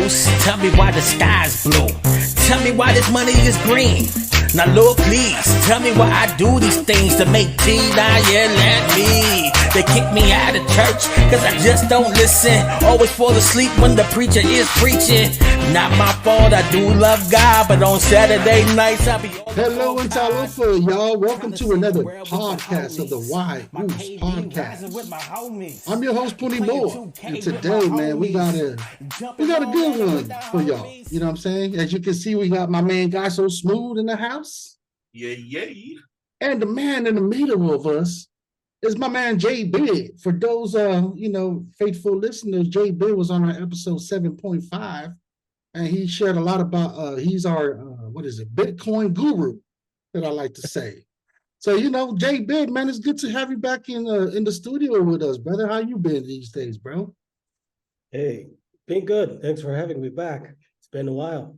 whyuce? Tell me why the sky's blue. Tell me why this money is green. Now Lord, please, tell me why I do these things to make tea. Now yeah, let me. They kick me out of church, cause I just don't listen. Always fall asleep when the preacher is preaching. Not my fault, I do love God, but on Saturday nights I be... Hello and talofa, y'all. Welcome to another podcast of the whyuce podcast. I'm your host, Puni Moa, and today, man, we got a good one for y'all. You know what I'm saying? As you can see, we got my man guysosmooth in the house. Yeah. And the man in the middle of us is my man Jbid. For those faithful listeners, Jbid was on our episode 7.5, and he shared a lot about he's our Bitcoin guru, that I like to say. So Jbid, man, it's good to have you back in the studio with us, brother. How you been these days, bro? Hey, been good. Thanks for having me back. It's been a while.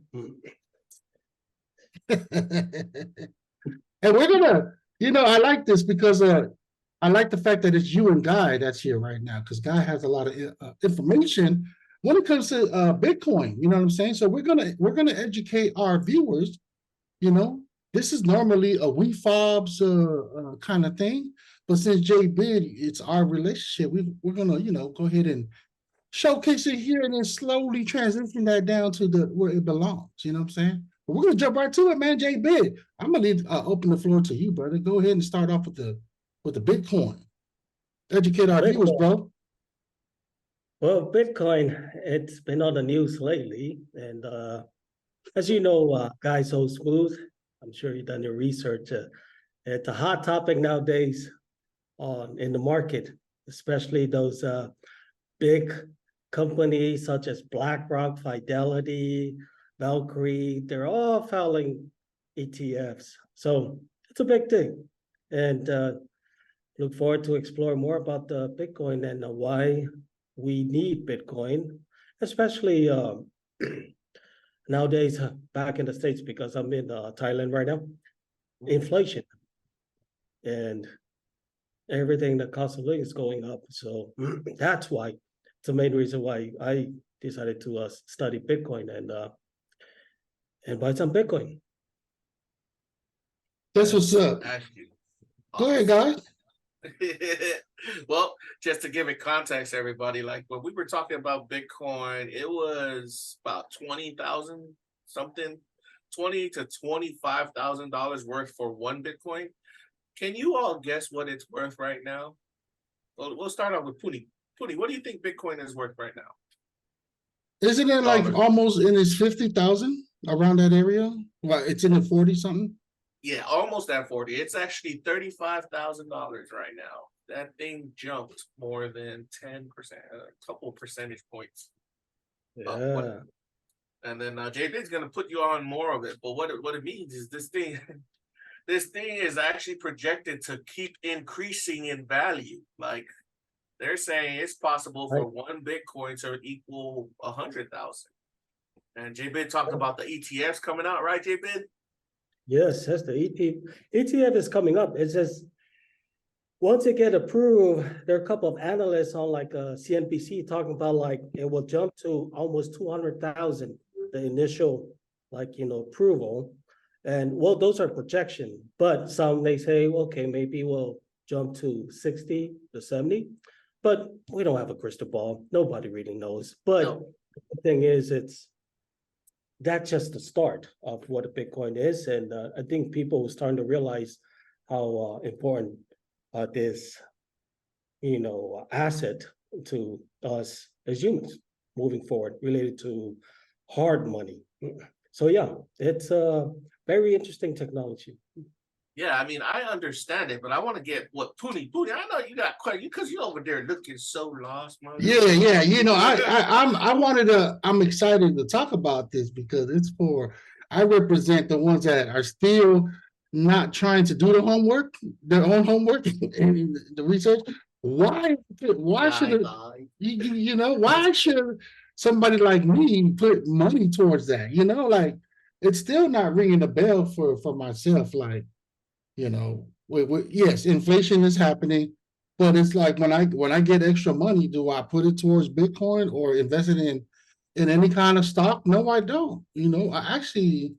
And we're gonna, I like this because I like the fact that it's you and Guy that's here right now, because Guy has a lot of information when it comes to Bitcoin. You know what I'm saying? So we're gonna educate our viewers. This is normally a wefobz kind of thing, but since Jbid, it's our relationship. We're gonna go ahead and showcase it here and then slowly transition that down to where it belongs. You know what I'm saying? But we're gonna jump right to it, man. Jbid, I'm gonna open the floor to you, brother. Go ahead and start off with the Bitcoin. Educate our viewers, bro. Well, Bitcoin, it's been on the news lately. And as you know, guysosmooth, I'm sure you've done your research. It's a hot topic nowadays in the market, especially those big companies such as BlackRock, Fidelity, Valkyrie. They're all filing ETFs. So it's a big thing. And look forward to explore more about the Bitcoin and why we need Bitcoin, especially nowadays back in the States, because I'm in Thailand right now. Inflation and everything, the cost of living is going up. So that's why, it's the main reason why I decided to study Bitcoin and buy some Bitcoin. That's what's up. Go ahead, guys. Well, just to give it context, everybody, like when we were talking about Bitcoin, it was about $20,000 something, $20,000 to $25,000 worth for one Bitcoin. Can you all guess what it's worth right now? Well, we'll start off with Puni. Puni, what do you think Bitcoin is worth right now? Isn't it like almost in its 50,000 around that area? Well, it's in the 40 something. Yeah, almost at 40. It's actually $35,000 right now. That thing jumped more than 10%, a couple percentage points. Yeah. And then Jbid's gonna put you on more of it. But what it means is this thing is actually projected to keep increasing in value. Like they're saying it's possible for one Bitcoin to equal 100,000. And Jbid talked about the ETFs coming out, right, Jbid? Yes, that's the ETF is coming up. It's just once it get approved, there are a couple of analysts on like CNBC talking about like it will jump to almost 200,000, the initial approval. And well, those are projection, but some they say, okay, maybe we'll jump to 60 to 70, but we don't have a crystal ball. Nobody really knows. But the thing is, that's just the start of what a Bitcoin is. And I think people are starting to realize how important this, asset to us as humans moving forward related to hard money. So yeah, it's a very interesting technology. Yeah, I mean, I understand it, but I want to get what Puni, I know you got questions because you're over there looking so lost, man. Yeah. I'm excited to talk about this because I represent the ones that are still not trying to do their own homework and the research. Why should somebody like me put money towards that? It's still not ringing a bell for myself. Yes, inflation is happening, but it's like when I get extra money, do I put it towards Bitcoin or invest it in in any kind of stock? No, I don't. I actually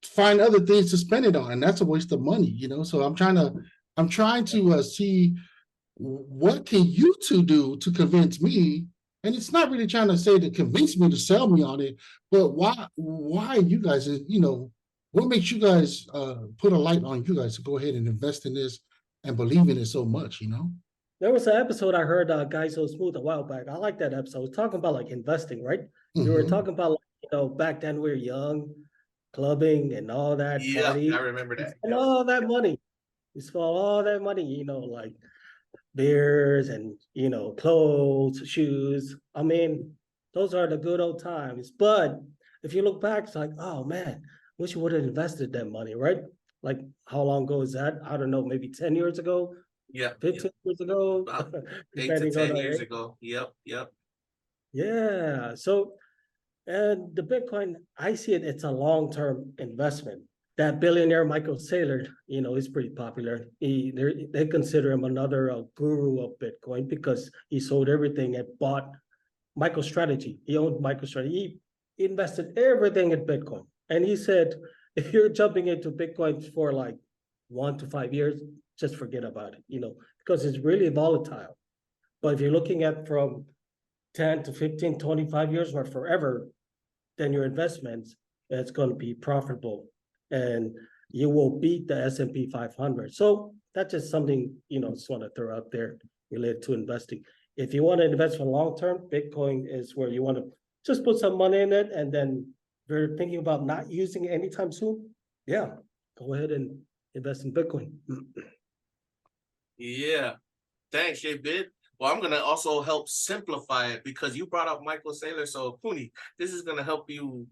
find other things to spend it on, and that's a waste of money. So I'm trying to see what can you two do to convince me. And it's not really trying to say to convince me to sell me on it, but why you guys, what makes you guys put a light on you guys to go ahead and invest in this and believe in it so much? There was an episode I heard Guy So Smooth a while back. I like that episode. It was talking about like investing, right? We were talking about like, back then we were young, clubbing and all that Yeah, party. I remember that. And all that money. We spent all that money, like beers and clothes, shoes. I mean, those are the good old times. But if you look back, it's like, oh man, wish you would have invested that money, right? Like how long ago is that? I don't know, maybe 10 years ago. Yeah. 15 years ago. About 8 to 10 years ago. Yep. Yeah. So, and the Bitcoin, I see it's a long-term investment. That billionaire Michael Saylor, is pretty popular. They consider him another guru of Bitcoin because he sold everything and bought MicroStrategy. He owned MicroStrategy. He invested everything in Bitcoin. And he said, if you're jumping into Bitcoin for like 1 to 5 years, just forget about it, because it's really volatile. But if you're looking at from 10 to 15, 25 years or forever, then your investments, it's going to be profitable and you will beat the S&P 500. So that's just something, just want to throw out there related to investing. If you want to invest for long-term, Bitcoin is where you want to just put some money in it. And then if you're thinking about not using it anytime soon, yeah, go ahead and invest in Bitcoin. Yeah. Thanks, Jbid. Well, I'm going to also help simplify it because you brought up Michael Saylor. So, Puni, this is going to help you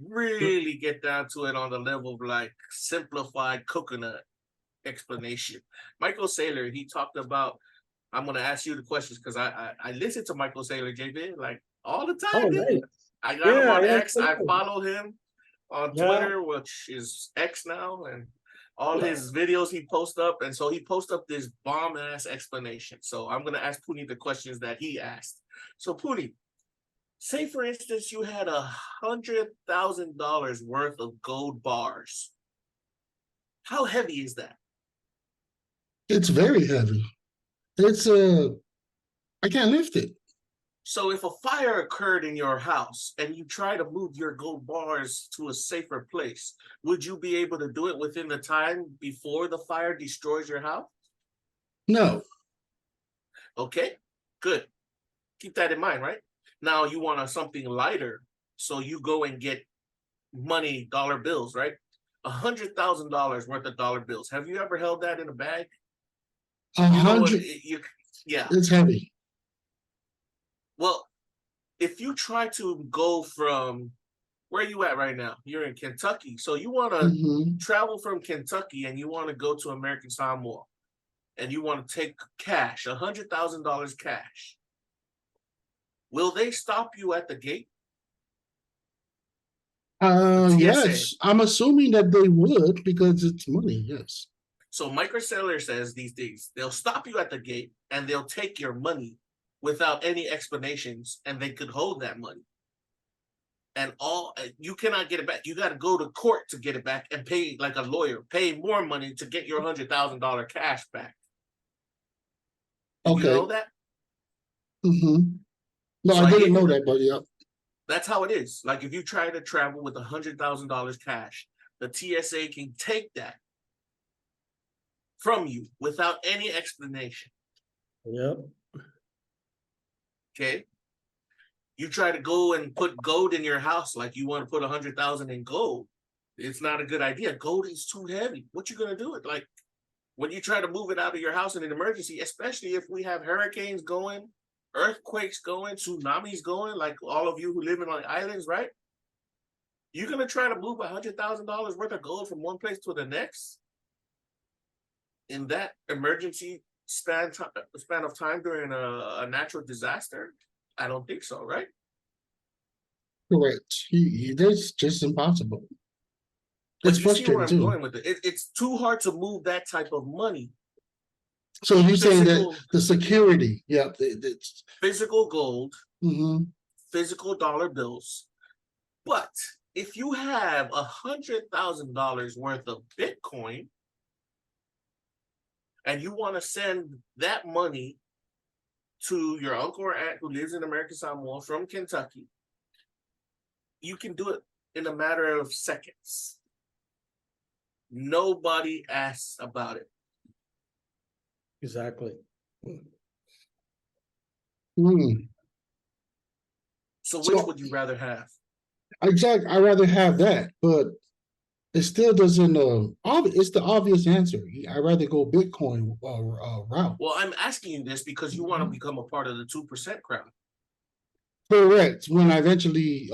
really get down to it on the level of like simplified coconut explanation. Michael Saylor, he talked about, I'm going to ask you the questions because I listen to Michael Saylor, Jbid, like all the time. Nice. I got him on X. I follow him on Twitter, which is X now, and all his videos he posts up. And so he posts up this bomb ass explanation. So I'm going to ask Puni the questions that he asked. So Puni, say for instance, you had $100,000 worth of gold bars. How heavy is that? It's very heavy. I can't lift it. So if a fire occurred in your house and you try to move your gold bars to a safer place, would you be able to do it within the time before the fire destroys your house? No. Okay, good. Keep that in mind, right? Now you want something lighter, so you go and get money, dollar bills, right? $100,000 worth of dollar bills. Have you ever held that in a bag? 100. Yeah. It's heavy. Well, if you try to go from, where are you at right now? You're in Kentucky. So you want to travel from Kentucky and you want to go to American Samoa and you want to take cash, $100,000 cash. Will they stop you at the gate? Yes, I'm assuming that they would because it's money, yes. So Michael Saylor says these things. They'll stop you at the gate and they'll take your money without any explanations, and they could hold that money. And you cannot get it back. You got to go to court to get it back and pay like a lawyer, pay more money to get your $100,000 cash back. Did you know that? No, so I didn't know that, but yeah. That's how it is. Like if you try to travel with $100,000 cash, the TSA can take that from you without any explanation. Yep. Okay. You try to go and put gold in your house, like you want to put 100,000 in gold. It's not a good idea. Gold is too heavy. What you gonna do it? Like when you try to move it out of your house in an emergency, especially if we have hurricanes going, earthquakes going, tsunamis going, like all of you who live in on islands, right? You're gonna try to move $100,000 worth of gold from one place to the next in that emergency span of time during a natural disaster? I don't think so, right? Correct. That's just impossible. It's frustrating too. Going with it. It's too hard to move that type of money. So you're saying that the security, yeah, it's physical gold, physical dollar bills. But if you have $100,000 worth of Bitcoin and you want to send that money to your uncle or aunt who lives in American Samoa from Kentucky, you can do it in a matter of seconds. Nobody asks about it. Exactly. So which would you rather have? Exactly. I'd rather have that, but it still doesn't. It's the obvious answer. I'd rather go Bitcoin route. Well, I'm asking you this because you want to become a part of the 2% crowd. Correct. When I eventually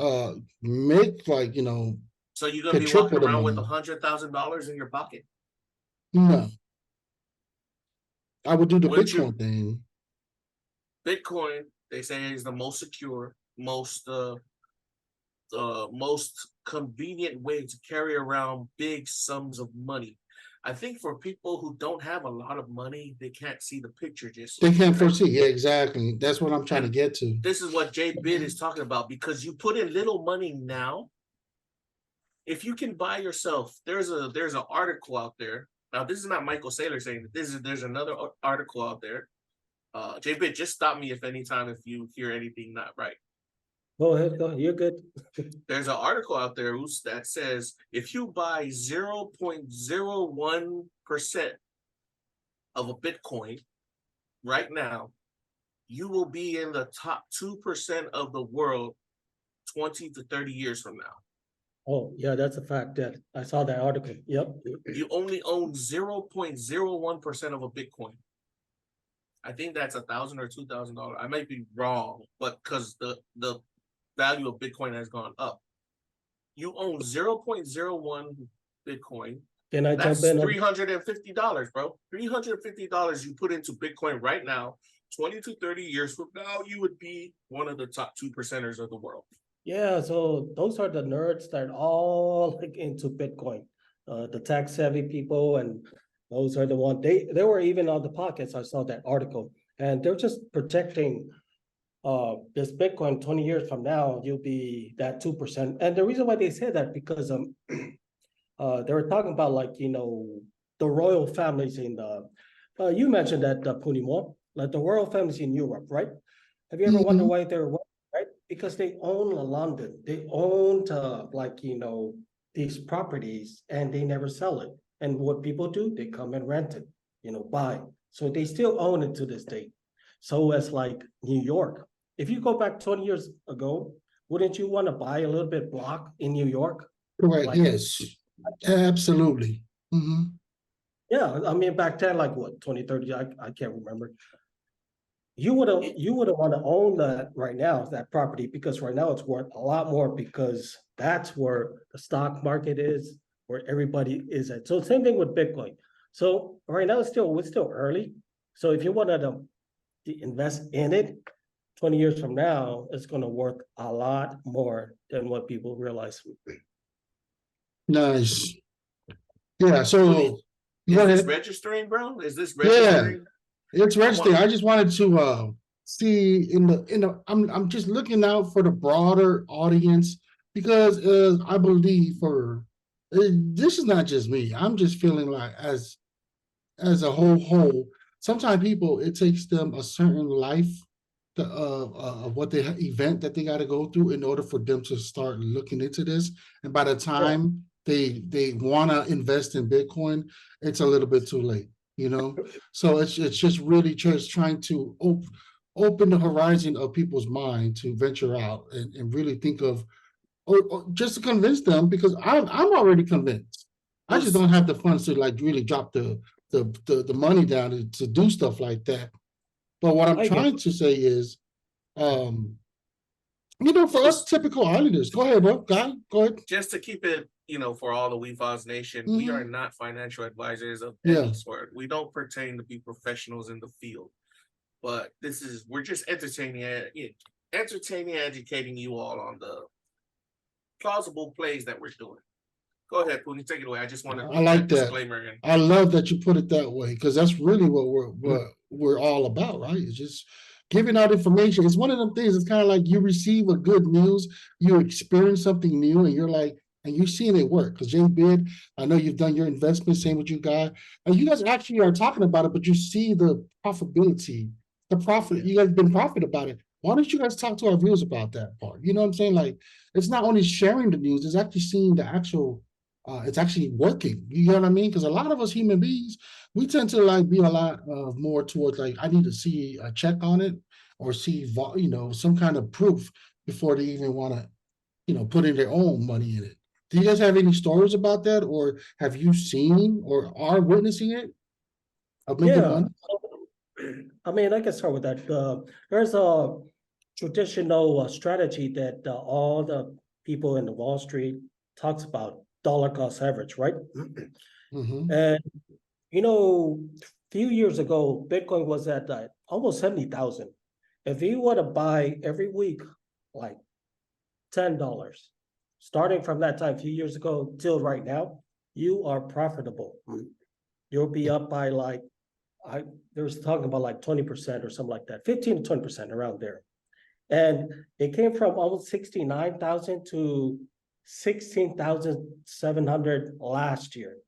make So you're gonna be triple walking the around with money. $100,000 in your pocket. No, I would do the Wouldn't Bitcoin you? thing. Bitcoin, they say, is the most secure, most convenient way to carry around big sums of money. I think for people who don't have a lot of money, they can't see the picture just They yet, can't right? foresee. Yeah, exactly. That's what I'm trying to And get to. This is what Jbid is talking about, because you put in little money now. If you can buy yourself, there's an article out there. Now, this is not Michael Saylor saying that. There's another article out there. Jbid, just stop me if you hear anything not right. Go ahead, you're good. There's an article out there that says if you buy 0.01% of a Bitcoin right now, you will be in the top 2% of the world 20 to 30 years from now. Oh, yeah, that's a fact. That I saw that article. Yep. You only own 0.01% of a Bitcoin. I think that's $1,000 or $2,000. I might be wrong, but because the value of Bitcoin has gone up. You own 0.01 Bitcoin. Can I That's jump in? $350, bro. $350 you put into Bitcoin right now, 20 to 30 years from now, you would be one of the top 2%ers of the world. Yeah, so those are the nerds that are all like into Bitcoin, the tech savvy people, and those are the ones they were even on the pockets. I saw that article, and they're just projecting this Bitcoin 20 years from now, you'll be that 2%. And the reason why they say that because they were talking about the royal families in the you mentioned that Puni Moa, like the royal families in Europe, right? Have you ever wondered why they're right? Because they own London, they own these properties, and they never sell it. And what people do, they come and rent it, buy. So they still own it to this day. So as like New York, if you go back 20 years ago, wouldn't you want to buy a little bit block in New York? Correct. Yes, absolutely. Yeah, I mean, back then, like what, 20, 30, I can't remember. You would want to own that right now, that property, because right now it's worth a lot more, because that's where the stock market is, where everybody is at. So same thing with Bitcoin. So right now it's still early. So if you wanted to invest in it, 20 years from now, it's going to worth a lot more than what people realize. Nice. Yeah. So is this registering, bro? Is this registering? Yeah, it's registering. I just wanted to see I'm just looking out for the broader audience, because I believe this is not just me. I'm just feeling like as a whole, sometimes people, it takes them a certain life of what they event that they got to go through in order for them to start looking into this. And by the time they want to invest in Bitcoin, it's a little bit too late, So it's just really just trying to open the horizon of people's mind to venture out and really think of, or just to convince them, because I'm already convinced. I just don't have the funds to really drop the money down to do stuff like that. But what I'm trying to say is, for us typical islanders, go ahead, bro. Go ahead. Just to keep it, for all the WEFOBZ Nation, we are not financial advisors of any sort. We don't pertain to be professionals in the field. But we're just entertaining, educating you all on the plausible plays that we're doing. Go ahead, Puni, take it away. I just want to I like that disclaimer in. I love that you put it that way, because that's really what we're all about, right? It's just giving out information. It's one of them things. It's kind of like you receive a good news, you experience something new, and you're like, and you're seeing it work. Because Jbid, I know you've done your investment, same with you guys, and you guys actually are talking about it, but you see the profitability, the profit. You guys been profit about it. Why don't you guys talk to our viewers about that part? You know what I'm saying? Like, it's not only sharing the news, it's actually seeing the actual. It's actually working. You know what I mean? Because a lot of us human beings, we tend to like be a lot more towards like, I need to see a check on it or see, you know, some kind of proof before they even want to, you know, put in their own money in it. Do you guys have any stories about that, or have you seen or are witnessing it of making Yeah, money? I mean, I can start with that. There's a traditional strategy that all the people in the Wall Street talks about, dollar cost average, right? Mm-hmm. And you know, a few years ago, Bitcoin was at almost 70,000. If you want to buy every week, like $10, starting from that time a few years ago till right now, you are profitable. You'll be up by like, there was talking about like 20% or something like that, 15 to 20% around there. And it came from almost 69,000 to 16,700 last year.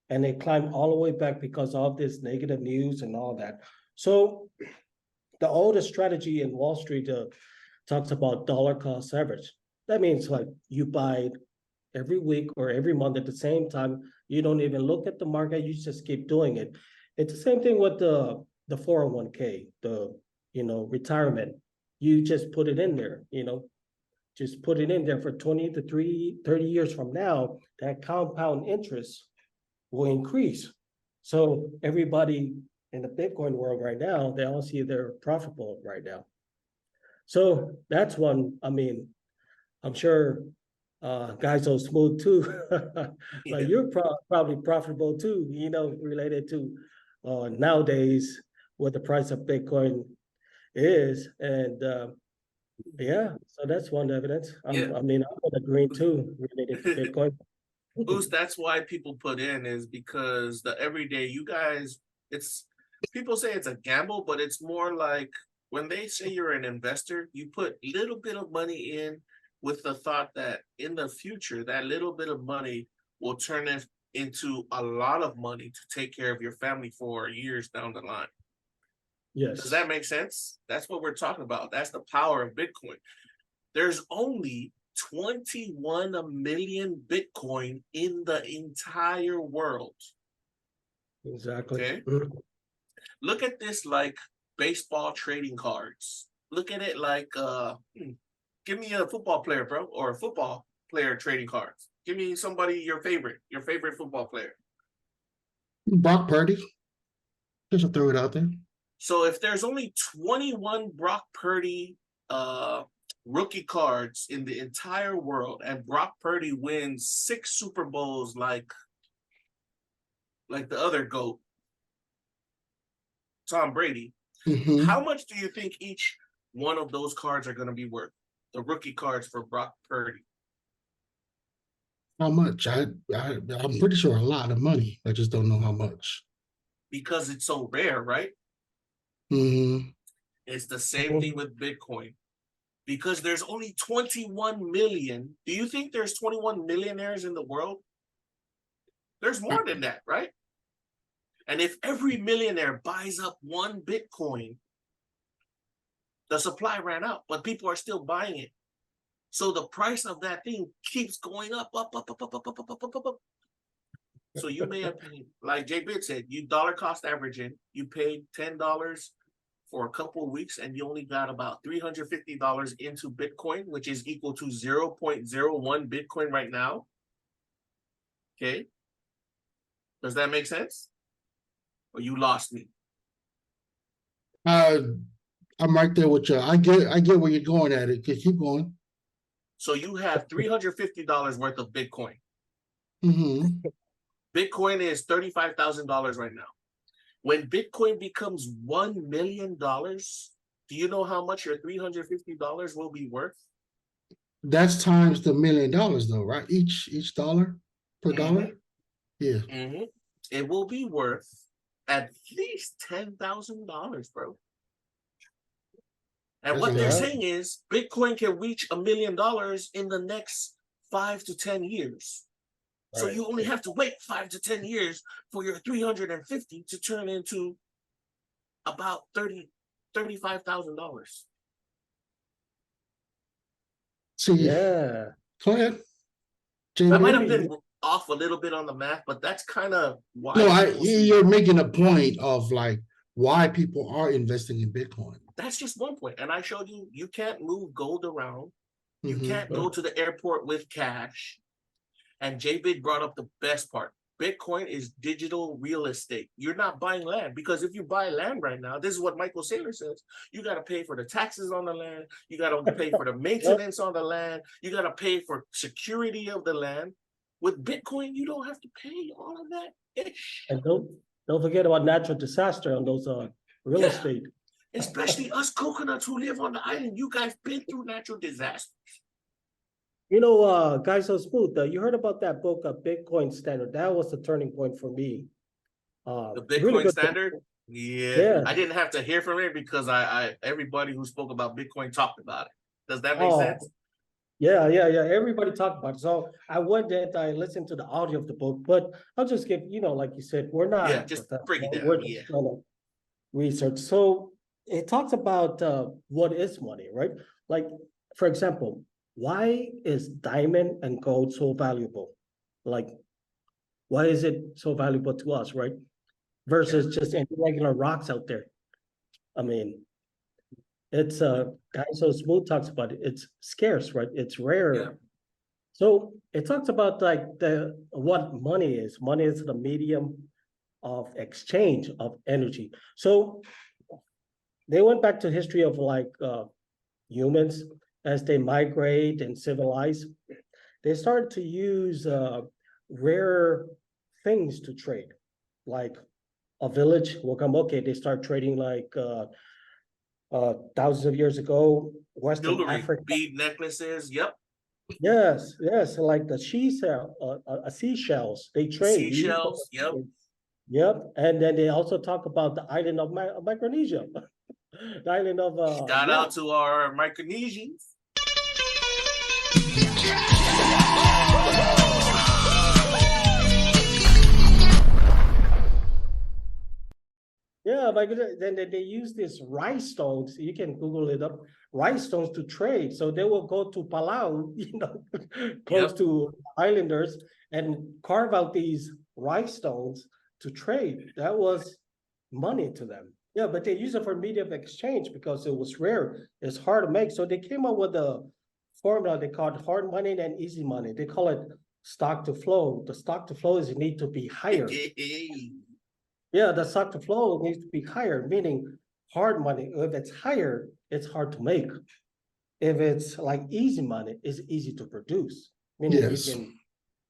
And it climbed all the way back because of this negative news and all that. So the oldest strategy in Wall Street talks about dollar cost average. That means like you buy every week or every month at the same time. You don't even look at the market. You just keep doing it. It's the same thing with the 401k, the retirement. You just put it in there, just put it in there for 20 to 30 years from now, that compound interest will increase. So everybody in the Bitcoin world right now, they all see they're profitable right now. So that's one. I mean, I'm sure guysosmooth too. Like you're probably profitable too, related to nowadays what the price of Bitcoin is. And yeah, so that's one evidence. I mean, I'm agreeing too related to Bitcoin. Boost, that's why people put in, is because the everyday, you guys, people say it's a gamble, but it's more like when they say you're an investor, you put a little bit of money in with the thought that in the future, that little bit of money will turn into a lot of money to take care of your family for years down the line. Yes. Does that make sense? That's what we're talking about. That's the power of Bitcoin. There's only 21 million Bitcoin in the entire world. Exactly. Okay. Look at this like baseball trading cards. Look at it like give me a football player, bro, or a football player trading cards. Give me somebody, your favorite football player. Brock Purdy. Just to throw it out there. So if there's only 21 Brock Purdy rookie cards in the entire world, and Brock Purdy wins 6 Super Bowls like the other GOAT, Tom Brady, how much do you think each one of those cards are going to be worth? The rookie cards for Brock Purdy. How much? I'm pretty sure a lot of money. I just don't know how much. Because it's so rare, right? It's the same thing with Bitcoin. Because there's only 21 million. Do you think there's 21 millionaires in the world? There's more than that, right? And if every millionaire buys up one Bitcoin, the supply ran out, but people are still buying it. So the price of that thing keeps going up. So you may have paid, like Jbid said, you dollar cost averaging, you paid $10 for a couple of weeks, and you only got about $350 into Bitcoin, which is equal to 0.01 Bitcoin right now. Okay. Does that make sense? Or you lost me? I'm right there with you. I get where you're going at it. Keep going. So you have $350 worth of Bitcoin. Bitcoin is $35,000 right now. When Bitcoin becomes $1 million, do you know how much your $350 will be worth? That's times the $1 million though, right? Each dollar per dollar? Yeah. It will be worth at least $10,000, bro. And That's what a they're lot. saying is Bitcoin can reach $1 million in the next 5 to 10 years. So Right. you only have to wait 5 to 10 years for your 350 to turn into about $35,000. See, Yeah. go ahead. I might have JB. been off a little bit on the math, but that's kind of why No, people see you're making a point of like why people are investing in Bitcoin. that's just one point. And I showed you, you can't move gold around. You Mhm. can't go to the airport with cash. And Jbid brought up the best part. Bitcoin is digital real estate. You're not buying land, because if you buy land right now, this is what Michael Saylor says. You got to pay for the taxes on the land. You got to pay for the maintenance on the land. You got to pay for security of the land. With Bitcoin, you don't have to pay all of that ish. And don't forget about natural disaster on those real Yeah. estate. Especially us coconuts who live on the island. You guys been through natural disasters. You know, Guys So Smooth, you heard about that book, Bitcoin Standard. That was the turning point for me. The Really Bitcoin good standard. book. Yeah, Yeah. I didn't have to hear from it because I everybody who spoke about Bitcoin talked about it. Does that make Oh, sense? yeah. Everybody talked about it. So I went and I listened to the audio of the book, but I'll just give, like you said, we're not Yeah, just break it professional. down. We're Yeah. just trying to research. So it talks about what is money, right? Like, for example, why is diamond and gold so valuable? Like, why is it so valuable to us, right? Versus just any regular rocks out there. I mean, it's Guy So Smooth talks about it. It's scarce, right? It's rare. Yeah. So it talks about like what money is. Money is the medium of exchange of energy. So they went back to history of like humans as they migrate and civilize. They started to use rare things to trade, like a village, Wakamoke. They start trading like thousands of years ago, Western Jewelry, Africa. bead necklaces. Yep. Yes, like the seashells. They trade. They use Seashells. Yep. Yep, and then they also talk about the island of Micronesia, the island of Shout out to our Micronesians. Yeah, but then they use these rice stones. You can Google it up. Rice stones to trade. So they will go to Palau, close to islanders, and carve out these rice stones to trade. That was money to them. Yeah, but they use it for medium of exchange because it was rare. It's hard to make. So they came up with a formula they called hard money and easy money. They call it stock to flow. The stock to flow is it need to be higher. Yeah, the stock to flow needs to be higher, meaning hard money. If it's higher, it's hard to make. If it's like easy money, it's easy to produce, meaning you can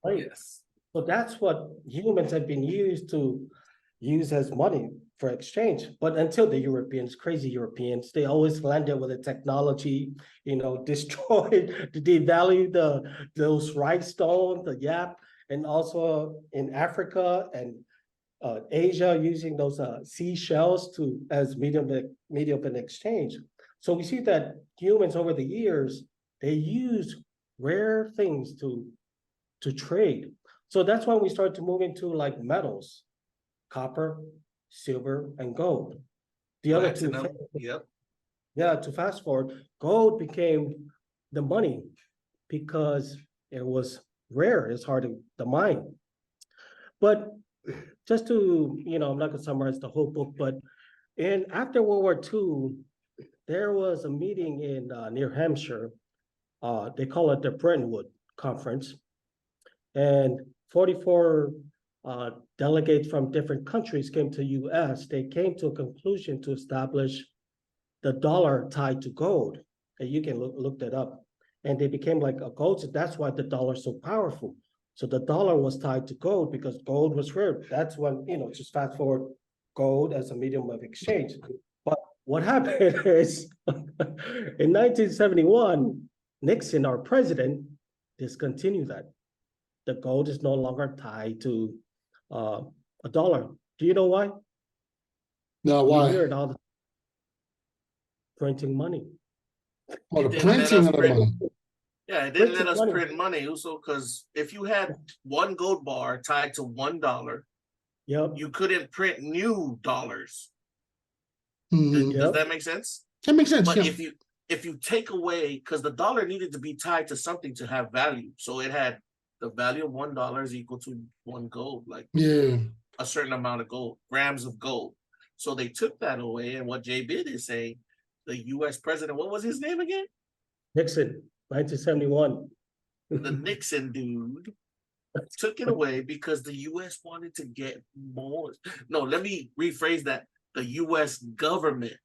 play. Yes. So that's what humans have been used to use as money for exchange. But until the Europeans, crazy Europeans, they always landed with the technology, destroyed, devalued those rice stones, the yap, and also in Africa and Asia using those seashells as medium of exchange. So we see that humans over the years, they use rare things to trade. So that's when we start to move into like metals, copper, silver, and gold. The other two, Yep. yeah, to fast forward, gold became the money because it was rare, it's hard to mine. But just to, I'm not gonna summarize the whole book, but after World War II, there was a meeting in near Hampshire. They call it the Brentwood Conference. And 44 delegates from different countries came to US. They came to a conclusion to establish the dollar tied to gold. And you can look that up. And they became like a gold. So that's why the dollar is so powerful. So the dollar was tied to gold because gold was rare. That's when, just fast forward, gold as a medium of exchange. But what happened is in 1971, Nixon, our president, discontinued that. The gold is no longer tied to a dollar. Do you know why? No, You why? hear it all the printing money. Or It the didn't let printing us of the print. money. Yeah, it didn't let Printing us money. print money also because if you had one gold bar tied to $1, Yep, you couldn't print new dollars. Mhm. Does yep, that make sense? That makes sense. But Yeah. if you take away, because the dollar needed to be tied to something to have value, so it had the value of $1 is equal to one gold, like Yeah. a certain amount of gold, grams of gold. So they took that away, and what Jbid is saying, the U.S. president, what was his name again? Nixon, 1971. The Nixon dude took it away because the U.S. wanted to get more. No, let me rephrase that. The U.S. government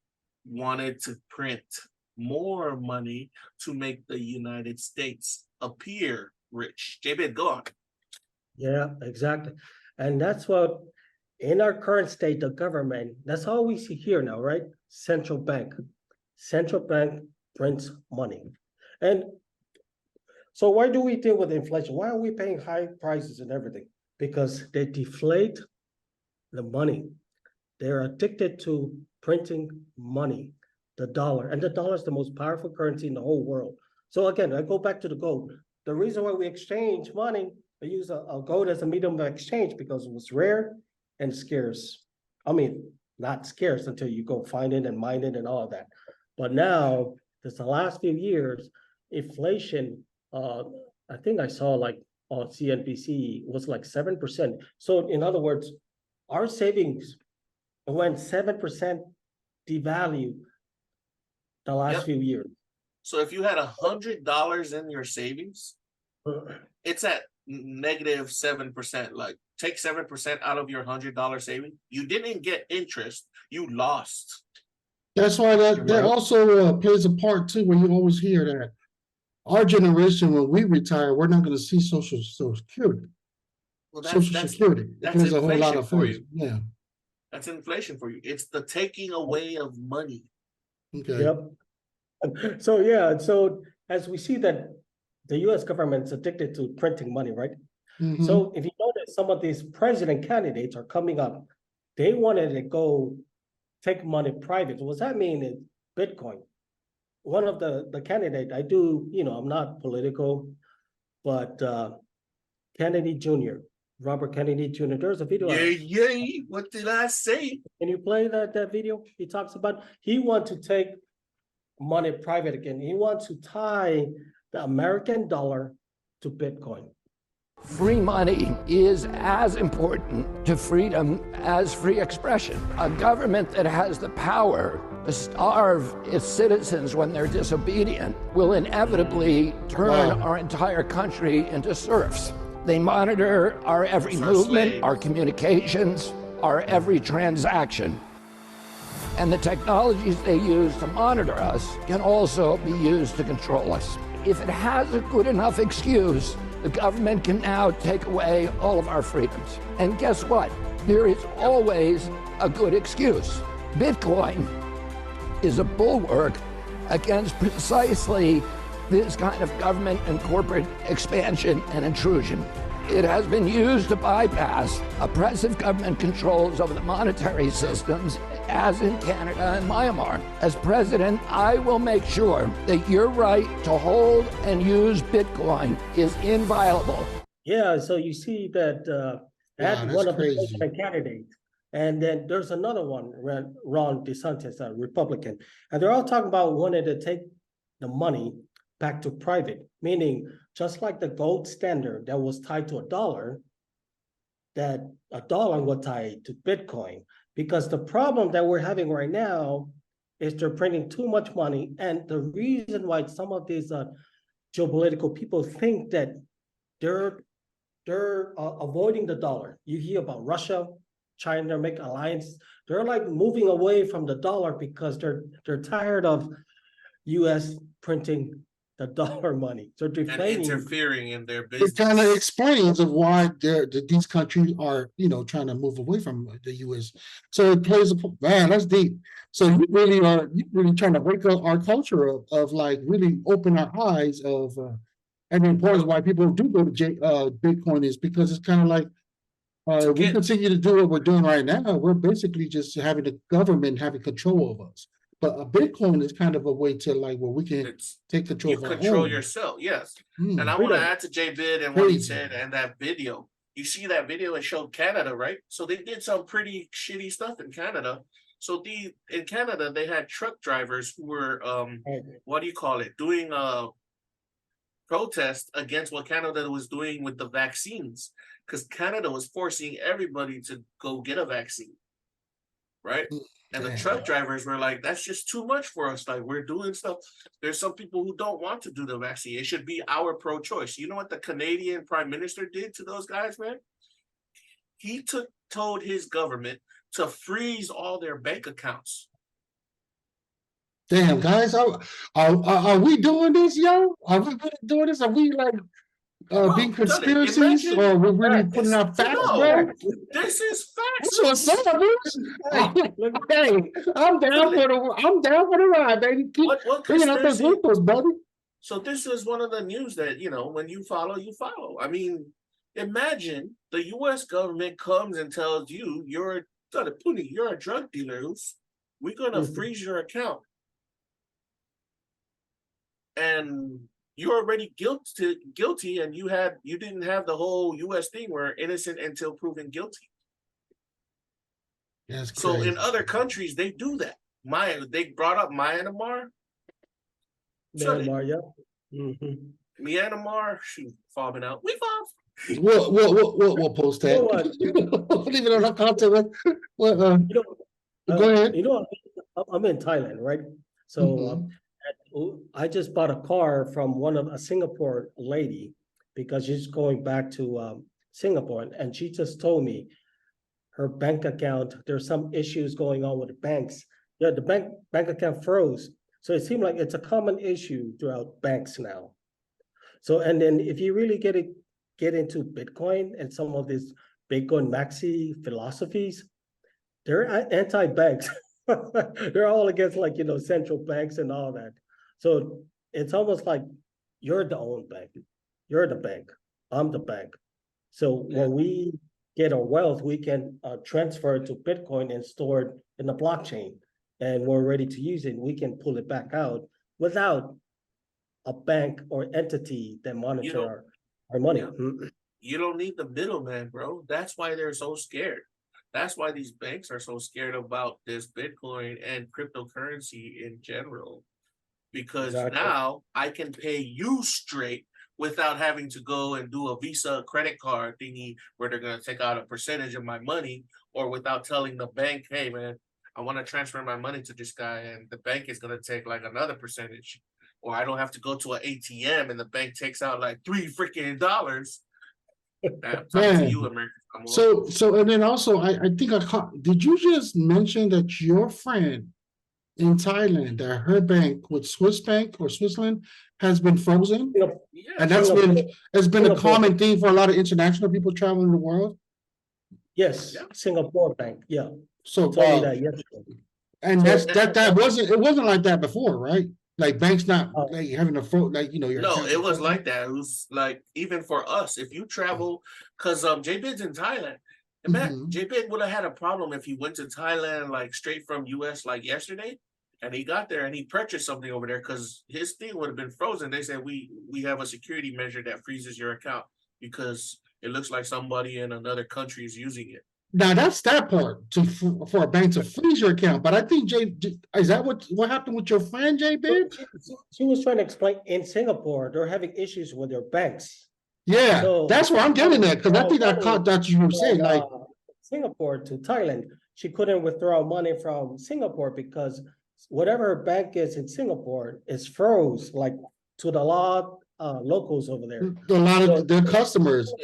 wanted to print more money to make the United States appear rich. Jbid, go on. Yeah, exactly. And that's what, in our current state, the government, that's all we see here now, right? Central bank. Central bank prints money. And so why do we deal with inflation? Why are we paying high prices and everything? Because they deflate the money. They're addicted to printing money, the dollar. And the dollar is the most powerful currency in the whole world. So again, I go back to the gold. The reason why we exchange money, I use a gold as a medium of exchange because it was rare and scarce. I mean, not scarce until you go find it and mine it and all of that. But now, just the last few years, inflation, I think I saw like on CNBC was like 7%. So in other words, our savings went 7% devalue the last Yep. few years. So if you had $100 in your savings, it's at negative 7%. Like take 7% out of your $100 saving. You didn't get interest, you lost. That's why that Right. also plays a part too, when you always hear that our generation, when we retire, we're not going to see social security. Well, Social security. It plays a whole lot of for things. you. Yeah. That's inflation for you. It's the taking away of money. Okay. Yep. So yeah, so as we see that the US government's addicted to printing money, right? Mhm. So if you notice, some of these president candidates are coming up. They wanted to go take money private. What does that mean is Bitcoin. One of the candidate, I do, I'm not political, but Kennedy Jr., Robert Kennedy Jr., there's a video. Yeah. What did I say? Can you play that video? He talks about, he wants to take money private again. He wants to tie the American dollar to Bitcoin. Free money is as important to freedom as free expression. A government that has the power to starve its citizens when they're disobedient will inevitably turn our entire country into serfs. They monitor our every movement, our communications, our every transaction. And the technologies they use to monitor us can also be used to control us. If it has a good enough excuse, the government can now take away all of our freedoms. And guess what? There is always a good excuse. Bitcoin is a bulwark against precisely this kind of government and corporate expansion and intrusion. It has been used to bypass oppressive government controls over the monetary systems, as in Canada and Myanmar. As president, I will make sure that your right to hold and use Bitcoin is inviolable. Yeah, so you see that that's one of crazy. the president candidates. And then there's another one, Ron DeSantis, a Republican. And they're all talking about wanting to take the money back to private, meaning just like the gold standard that was tied to a dollar, that a dollar was tied to Bitcoin. Because the problem that we're having right now is they're printing too much money. And the reason why some of these geopolitical people think that they're avoiding the dollar. You hear about Russia, China make alliance. They're like moving away from the dollar because they're tired of US printing the dollar money. So And deflating, interfering in their It business. kind of explains of why these countries are, trying to move away from the U.S. So it plays man, that's deep. So you really trying to wake up our culture of like really open our eyes of, and the importance why people do go to Bitcoin is because it's kind of like we continue to do what we're doing right now. We're basically just having the government having control of us. But a Bitcoin is kind of a way to like where we can It's take control you of our control home. yourself, yes. Hmm. And I want to Freedom. add to Jbid and what he Crazy. said and that video. You see that video? It showed Canada, right? So they did some pretty shitty stuff in Canada. So in Canada they had truck drivers who were what do you call it? Doing protest against what Canada was doing with the vaccines, because Canada was forcing everybody to go get a vaccine, right? And the truck drivers were like, that's just too much for us. Like, we're doing stuff. There's some people who don't want to do the vaccine. It should be our pro-choice. You know what the Canadian Prime Minister did to those guys, man? He told his government to freeze all their bank accounts. Damn, guys, are we doing this, yo? Are we really doing this? Are we like being Bro, tell it, conspiracies, imagine- or we're really Facts. putting out facts, No. bro? This is facts. That's what's up, bitch. Hey, I'm down for the ride, baby. Keep What bringing out those conspiracy? glucose, buddy. So this is one of the news that, you know, when you follow, you follow. I mean, imagine the U.S. government comes and tells you, you're a drug dealer. We're gonna freeze your account, and you're already guilty, and you didn't have the whole U.S. thing where innocent until proven guilty. That's crazy. So in other countries, they do that. They brought up Myanmar. Myanmar, yeah. Myanmar, shoot, fobbing out. We fob. We'll post that. You know what? Leave it on our content. Go ahead. You know, I'm in Thailand, right? So I just bought a car from a Singapore lady because she's going back to Singapore, and she just told me her bank account, there's some issues going on with the banks. Yeah, the bank account froze. So it seemed like it's a common issue throughout banks now. So, and then if you really get into Bitcoin and some of these Bitcoin maxi philosophies, they're anti-banks. They're all against, like, central banks and all that. So it's almost like you're the own bank. You're the bank. I'm the bank. So when we get our wealth, we can transfer it to Bitcoin and store it in the blockchain. And we're ready to use it. We can pull it back out without a bank or entity that monitor our money. You don't need the middleman, bro. That's why they're so scared. That's why these banks are so scared about this Bitcoin and cryptocurrency in general. Because now I can pay you straight without having to go and do a Visa credit card thingy where they're going to take out a percentage of my money, or without telling the bank, hey, man, I want to transfer my money to this guy, and the bank is going to take like another percentage. Or I don't have to go to an ATM and the bank takes out like $3 freaking. Talking to you, American. So and then also I think did you just mention that your friend in Thailand, that her bank with Swiss Bank or Switzerland has been frozen? Yeah, and it's been a common thing for a lot of international people traveling the world. Yes, Singapore bank. Yeah. So that yesterday. And it wasn't like that before, right? Like banks not like having a phone, like your no, it was like that. It was like, even for us, if you travel, because Jbid's in Thailand. And man, Jbid would have had a problem if he went to Thailand like straight from US like yesterday, and he got there and he purchased something over there, because his thing would have been frozen. They said we have a security measure that freezes your account because it looks like somebody in another country is using it. Now that's that part for a bank to freeze your account. But I think is that what happened with your friend Jbid? She was trying to explain in Singapore they're having issues with their banks. Yeah, so that's where I'm getting at, because I think I caught that you were saying like Singapore to Thailand. She couldn't withdraw money from Singapore because whatever her bank is in Singapore is froze, like to the lot locals over there. A lot of their customers.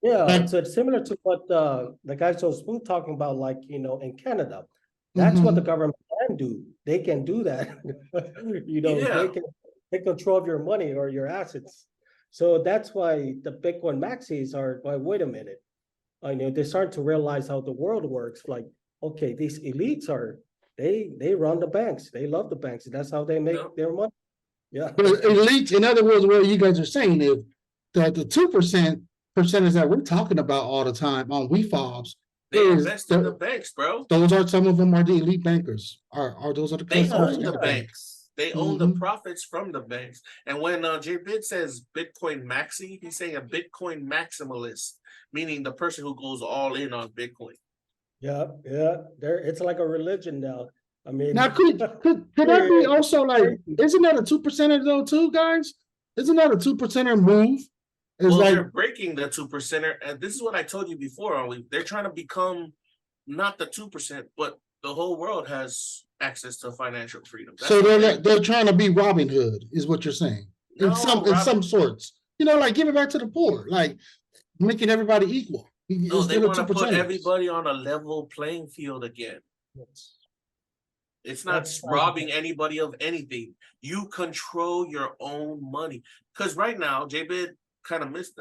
Yeah, so it's similar to what the guysosmooth talking about, like, in Canada. That's what the government can do. They can do that. They can take control of your money or your assets. So that's why the Bitcoin maxis are, well, wait a minute. They're starting to realize how the world works. Like, okay, these elites they run the banks. They love the banks. That's how they make their money. Yeah. But elites, in other words, what you guys are saying is that the 2% percentage that we're talking about all the time on WEFOBZ They is invest in the banks, bro. those are some of them are the elite bankers. Are those are the They customers own of the the bank. banks. They own the Mhm. profits from the banks. And when Jbid says Bitcoin maxi, he's saying a Bitcoin maximalist, meaning the person who goes all in on Bitcoin. Yeah, it's like a religion now. I mean, Now, could that be also like? Isn't that a 2%er though, too, guys? Isn't that a 2%er move? It's Well, like, they're breaking the 2%er, and this is what I told you before. They're trying to become not the 2%, but the whole world has access to financial freedom. That's so what they're trying to be Robin Hood, is what you're saying. In No, some sorts, you know, like give it back to the poor, like making everybody equal. No, they Instead of want to put 2%ers. everybody on a level playing field again. It's not That's robbing anybody of anything. You control your own money. Because right now, Jbid kind of missed.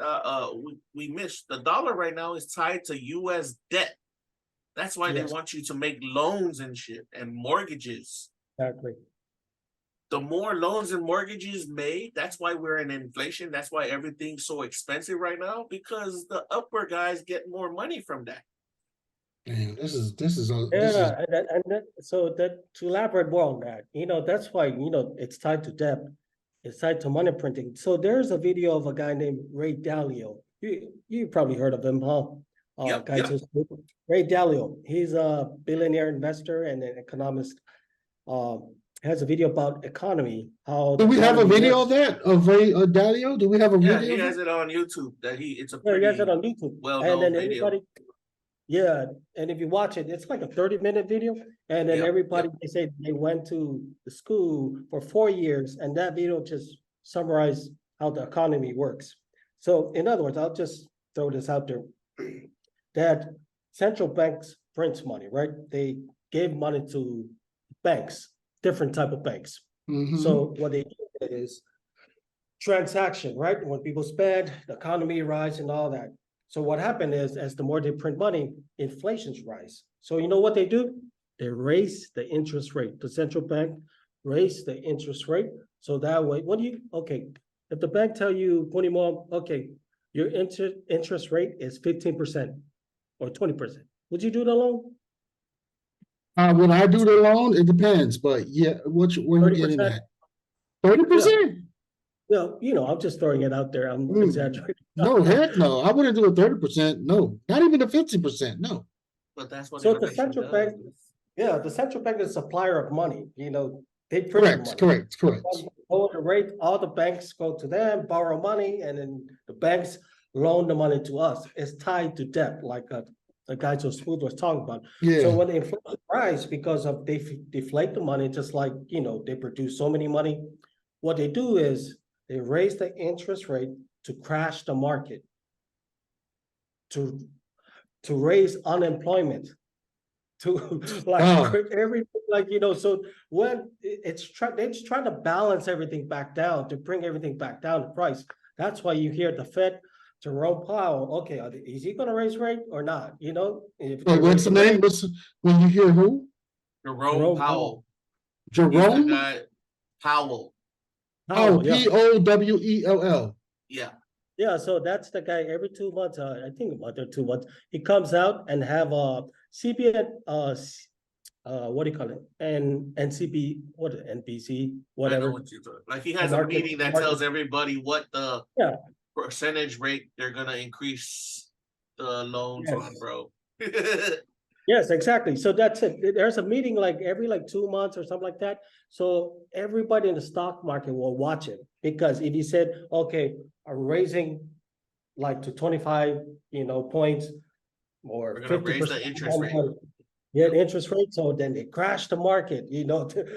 We missed the dollar right now is tied to U.S. debt. That's why they Yes. want you to make loans and shit and mortgages. Exactly. The more loans and mortgages made, that's why we're in inflation. That's why everything's so expensive right now, because the upper guys get more money from that. Man, this is So that to elaborate more on that, that's why it's tied to debt, it's tied to money printing. So there's a video of a guy named Ray Dalio. You probably heard of him, huh? Yep, Ray Dalio. He's a billionaire investor and an economist. Has a video about economy. How do we have a video works. of that of Ray Dalio? Do we have a Yeah, video? he has it on YouTube. It's a Yeah, pretty he has it on YouTube. well-known And then video. everybody, yeah, and if you watch it, it's like a 30-minute video. And then Yep, everybody, they say they went to the school for 4 years, and that video just summarized how the economy works. So in other words, I'll just throw this out there, that central banks print money, right? They gave money to banks, different type of banks. Mhm. So what they do is transaction, right? When people spend, the economy rise and all that. So what happened is, as the more they print money, inflation's rise. So you know what they do? They raise the interest rate. The central bank raise the interest rate. So that way, if the bank tell you, Puni Moa, okay, your interest rate is 15% or 20%, would you do the loan? When I do the loan, it depends, but yeah, where you getting 30%? at? 30%? No, I'm just throwing it out there. I'm exaggerating. No, heck no. I wouldn't do a 30%. No, not even a 50%. No. But that's what So the inflation central does. bank, yeah, the central bank is a supplier of money, they print the money. Correct. Hold the rate, all the banks go to them, borrow money, and then the banks loan the money to us. It's tied to debt, like the guy guysosmooth was talking about. Yeah. So when the inflation rise because of they deflate the money, just like they produce so many money, what they do is they raise the interest rate to crash the market, to raise unemployment, to everything, so when it's trying to balance everything back down, to bring everything back down to price. That's why you hear the Fed, Jerome Powell, okay, is he gonna raise rate or not? What's the name? When you hear who? Jerome Powell. Jerome? He's the guy, Powell. Powell. Yeah. Yeah, so that's the guy. Every 2 months, I think a month or 2 months, he comes out and have a CBN, what do you call it? NCB, NBC, whatever. I know what you're talking. Like he has a meeting that tells everybody what the percentage rate they're gonna increase the loans on, bro. Yes, exactly. So that's it. There's a meeting like every 2 months or something like that. So everybody in the stock market will watch it, because if he said, okay, I'm raising to 25, points, or we're gonna 50%, raise the interest rate. Yeah, interest rate. So then they crash the market,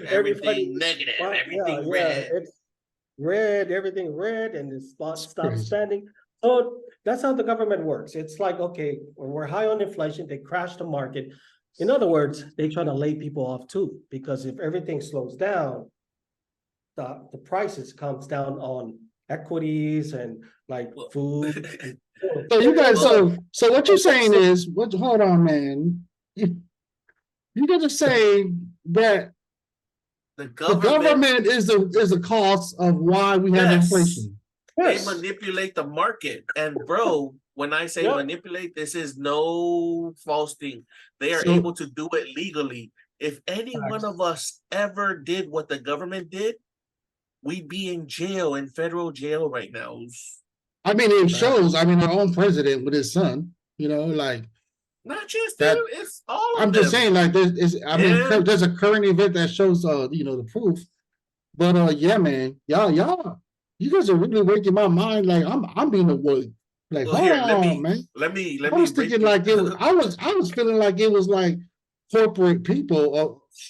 Everything negative, everything red. It's red, everything red, and it stops spending. So that's how the government works. It's like, okay, when we're high on inflation, they crash the market. In other words, they try to lay people off too, because if everything slows down, the prices comes down on equities and food. So you guys, so what you're saying is, hold on, man. You got to say that the government is the cause of why we have inflation. They Yes. manipulate the market. And bro, when I say Yeah. manipulate, this is no false thing. They are So- able to do it legally. If any one of us ever did what the government did, we'd be in jail, in federal jail right now. I mean, it shows. I mean, our own president with his son. You know, like Not just that. them, it's all of I'm just them. saying, like, I mean, Yeah. there's a current event that shows, the proof. But yeah, man, y'all, you guys are really waking my mind. Like, I'm being awake. Like, Well, hold here, on, man. let I me was break thinking you. like it was. I was feeling like it was like corporate people.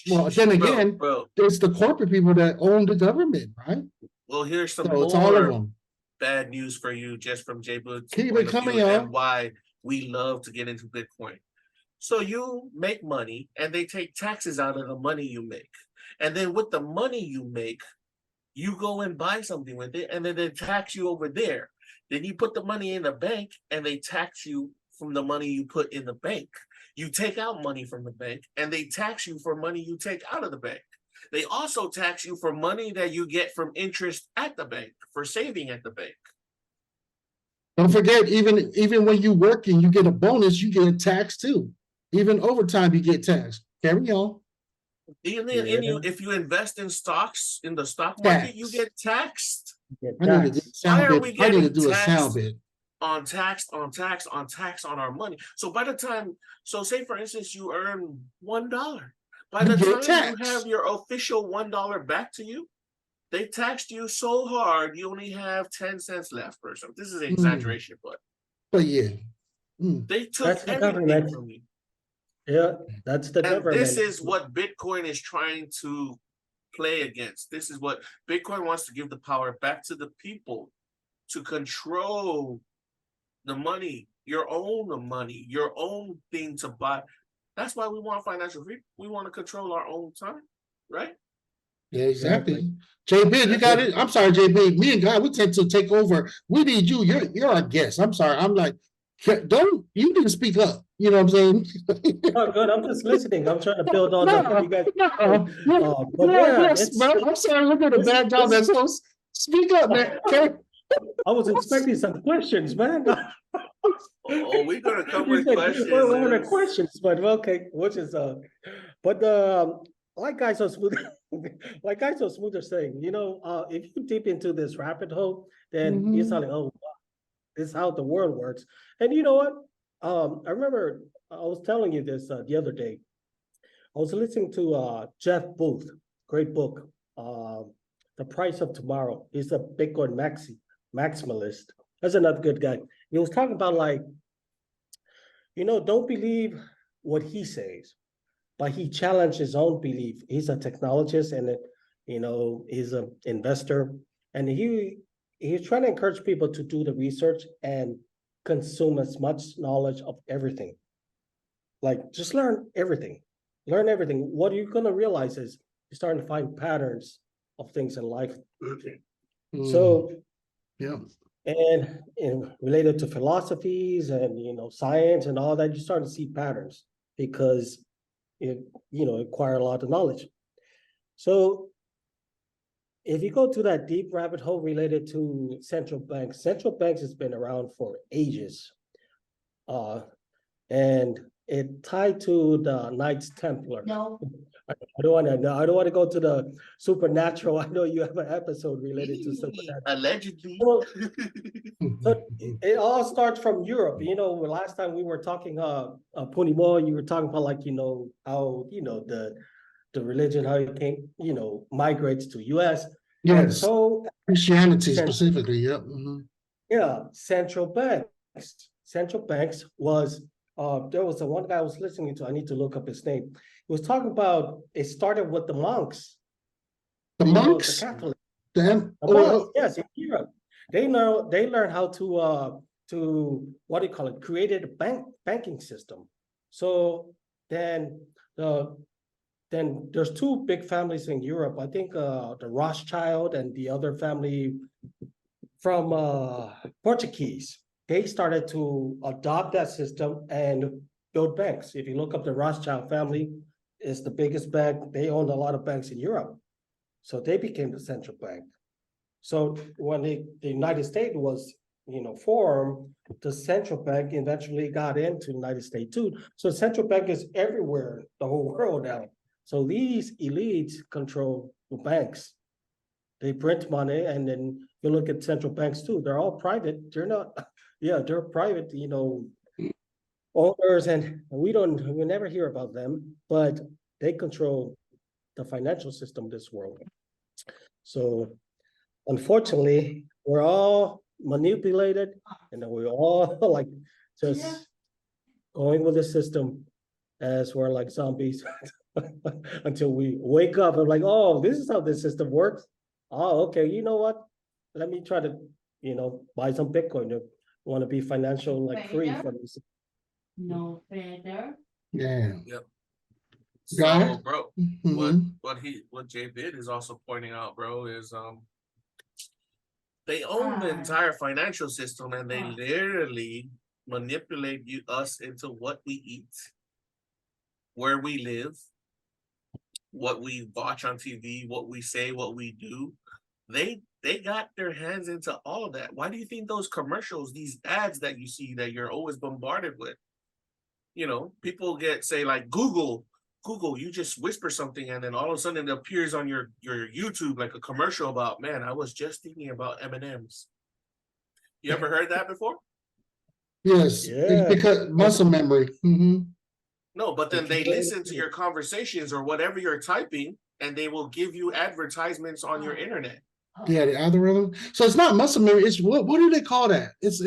Well, then again, bro. it's the corporate people that own the government, right? Well, here's some So it's all of more them. bad news for you, just from Jbid's Keep point it of coming, view, y'all. and why we love to get into Bitcoin. So you make money, and they take taxes out of the money you make, and then with the money you make, you go and buy something with it, and then they tax you over there. Then you put the money in the bank, and they tax you from the money you put in the bank. You take out money from the bank, and they tax you for money you take out of the bank. They also tax you for money that you get from interest at the bank, for saving at the bank. Don't forget, even when you work and you get a bonus, you get taxed too. Even overtime, you get taxed. Carry on. If you invest in stocks in the stock market, you get taxed. I need to do a Why sound are bit. we I need to getting do a sound taxed bit. on tax on tax on tax on our money? So by the time, so say for instance, you earn $1. By You the get time you taxed. have your official $1 back to you, they taxed you so hard you only have 10 cents left or something. This is an exaggeration, but yeah. they took That's the everything government. from you. Yeah, that's the And government. this is what Bitcoin is trying to play against. This is what Bitcoin wants to give the power back to the people to control the money, your own thing to buy. That's why we want financial freedom. We want to control our own time, right? Yeah, exactly. Jbid, you got it. I'm sorry, Jbid. Me and Guy, we tend to take over. We need you. You're our guest. I'm sorry. I'm like, you didn't speak up. You know what I'm saying? Oh, good. I'm just listening. I'm trying to build on you guys. But Yes, bro. I'm sorry. We're doing a bad job as host. Speak up, man. Okay. I was expecting some questions, man. Oh, we're gonna come You with said, questions. what are the questions? But okay, which is but like guys so smooth, like guys so smooth are saying, if you deep into this rabbit hole, then you're like, oh, wow, this is how the world works. And you know what? I remember I was telling you this the other day. I was listening to Jeff Booth, great book, The Price of Tomorrow. He's a Bitcoin maximalist. That's another good guy. He was talking about don't believe what he says, but he challenged his own belief. He's a technologist and he's an investor, and he's trying to encourage people to do the research and consume as much knowledge of everything. Like, just learn everything. Learn everything. What you're going to realize is you're starting to find patterns of things in life. So, yeah. And related to philosophies and science and all that, you start to see patterns because it acquire a lot of knowledge. So if you go to that deep rabbit hole related to central banks has been around for ages, and it tied to the Knights Templar. No. I don't want to go to the supernatural. I know you have an episode related to supernatural. Allegedly. So it all starts from Europe. Last time we were talking Puni Moa, you were talking about how the religion, how it came, migrates to US. Yes. And so Christianity specifically, yep. Yeah, central banks. Central banks was there was one guy I was listening to, I need to look up his name. He was talking about it started with the monks. The monks? The Catholics. Monks, yes, in Europe. They learn how to what do you call it? Created a banking system. So then there's two big families in Europe. I think the Rothschild and the other family from Portuguese. They started to adopt that system and build banks. If you look up the Rothschild family, it's the biggest bank. They own a lot of banks in Europe. So they became the central bank. So when the United States was, formed, the central bank eventually got into the United States too. So central bank is everywhere, the whole world now. So these elites control the banks. They print money, and then you look at central banks too. They're all private. They're not, they're private, owners, and we never hear about them, but they control the financial system of this world. So unfortunately, we're all manipulated, and then we're all like just going with the system as we're like zombies until we wake up and like, oh, this is how this system works. Oh, okay, you know what? Let me try to, buy some Bitcoin to want to be financial free from this. No further. Yeah. Yep. Guy? So, bro, Mhm. what Jbid is also pointing out, bro, is they own the entire financial system, and they literally manipulate us into what we eat, where we live, what we watch on TV, what we say, what we do. They got their hands into all of that. Why do you think those commercials, these ads that you see that you're always bombarded with, people say like Google, you just whisper something and then all of a sudden it appears on your YouTube like a commercial about, man, I was just thinking about M&Ms. You ever heard that before? Yes, Yeah. because muscle memory. No, but then they listen to your conversations or whatever you're typing, and they will give you advertisements on your internet. Yeah, the algorithm. So it's not muscle memory. It's what do they call that? It's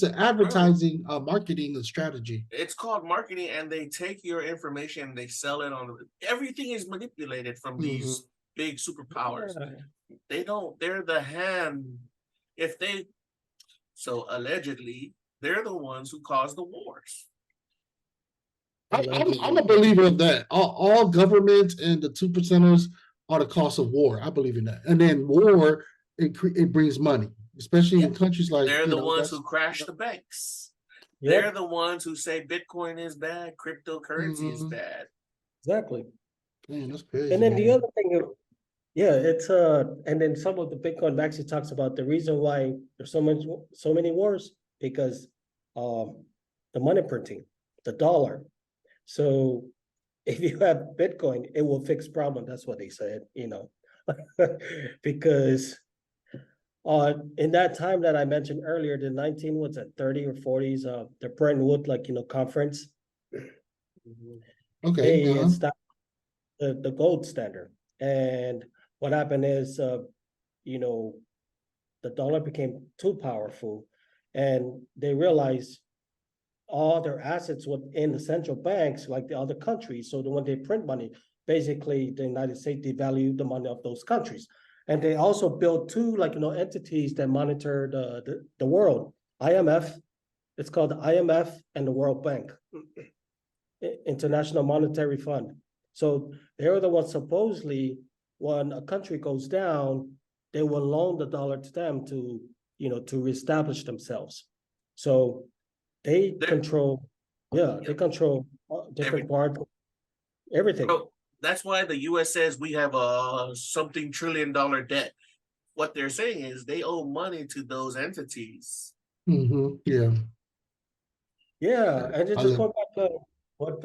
an advertising marketing strategy. It's called marketing, and they take your information and they sell it on. Everything is manipulated from these big superpowers. They're the hand. So allegedly, they're the ones who caused the wars. I'm a believer of that. All government and the 2%ers are the cost of war. I believe in that. And then war, it brings money, especially in countries like. They're the ones who crash the banks. They're the ones who say Bitcoin is bad, cryptocurrency is bad. Exactly. Man, that's crazy. And then the other thing, it's and then some of the Bitcoin actually talks about the reason why there's so many wars, because the money printing, the dollar. So if you have Bitcoin, it will fix problem. That's what they said, because in that time that I mentioned earlier, the 30 or 40s, the Brentwood Conference. Okay. They established the gold standard. And what happened is, the dollar became too powerful, and they realized all their assets within the central banks, like the other countries. So when they print money, basically the United States devalued the money of those countries. And they also built two entities that monitor the world. IMF, it's called the IMF, and the World Bank, International Monetary Fund. So they're the ones supposedly, when a country goes down, they will loan the dollar to them to reestablish themselves. So they control different parts, everything. Bro, that's why the U.S. says we have a something $1 trillion debt. What they're saying is they owe money to those entities. Yeah. Yeah, and just going back to what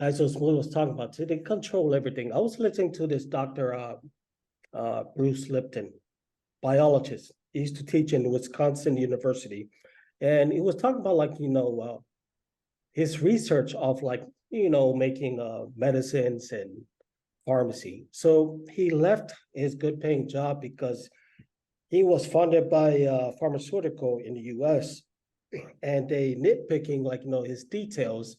guysosmooth was talking about. So they control everything. I was listening to this Dr. Bruce Lipton, biologist. He used to teach in Wisconsin University. And he was talking about his research of making medicines and pharmacy. So he left his good paying job because he was funded by pharmaceutical in the US, and they nitpicking his details.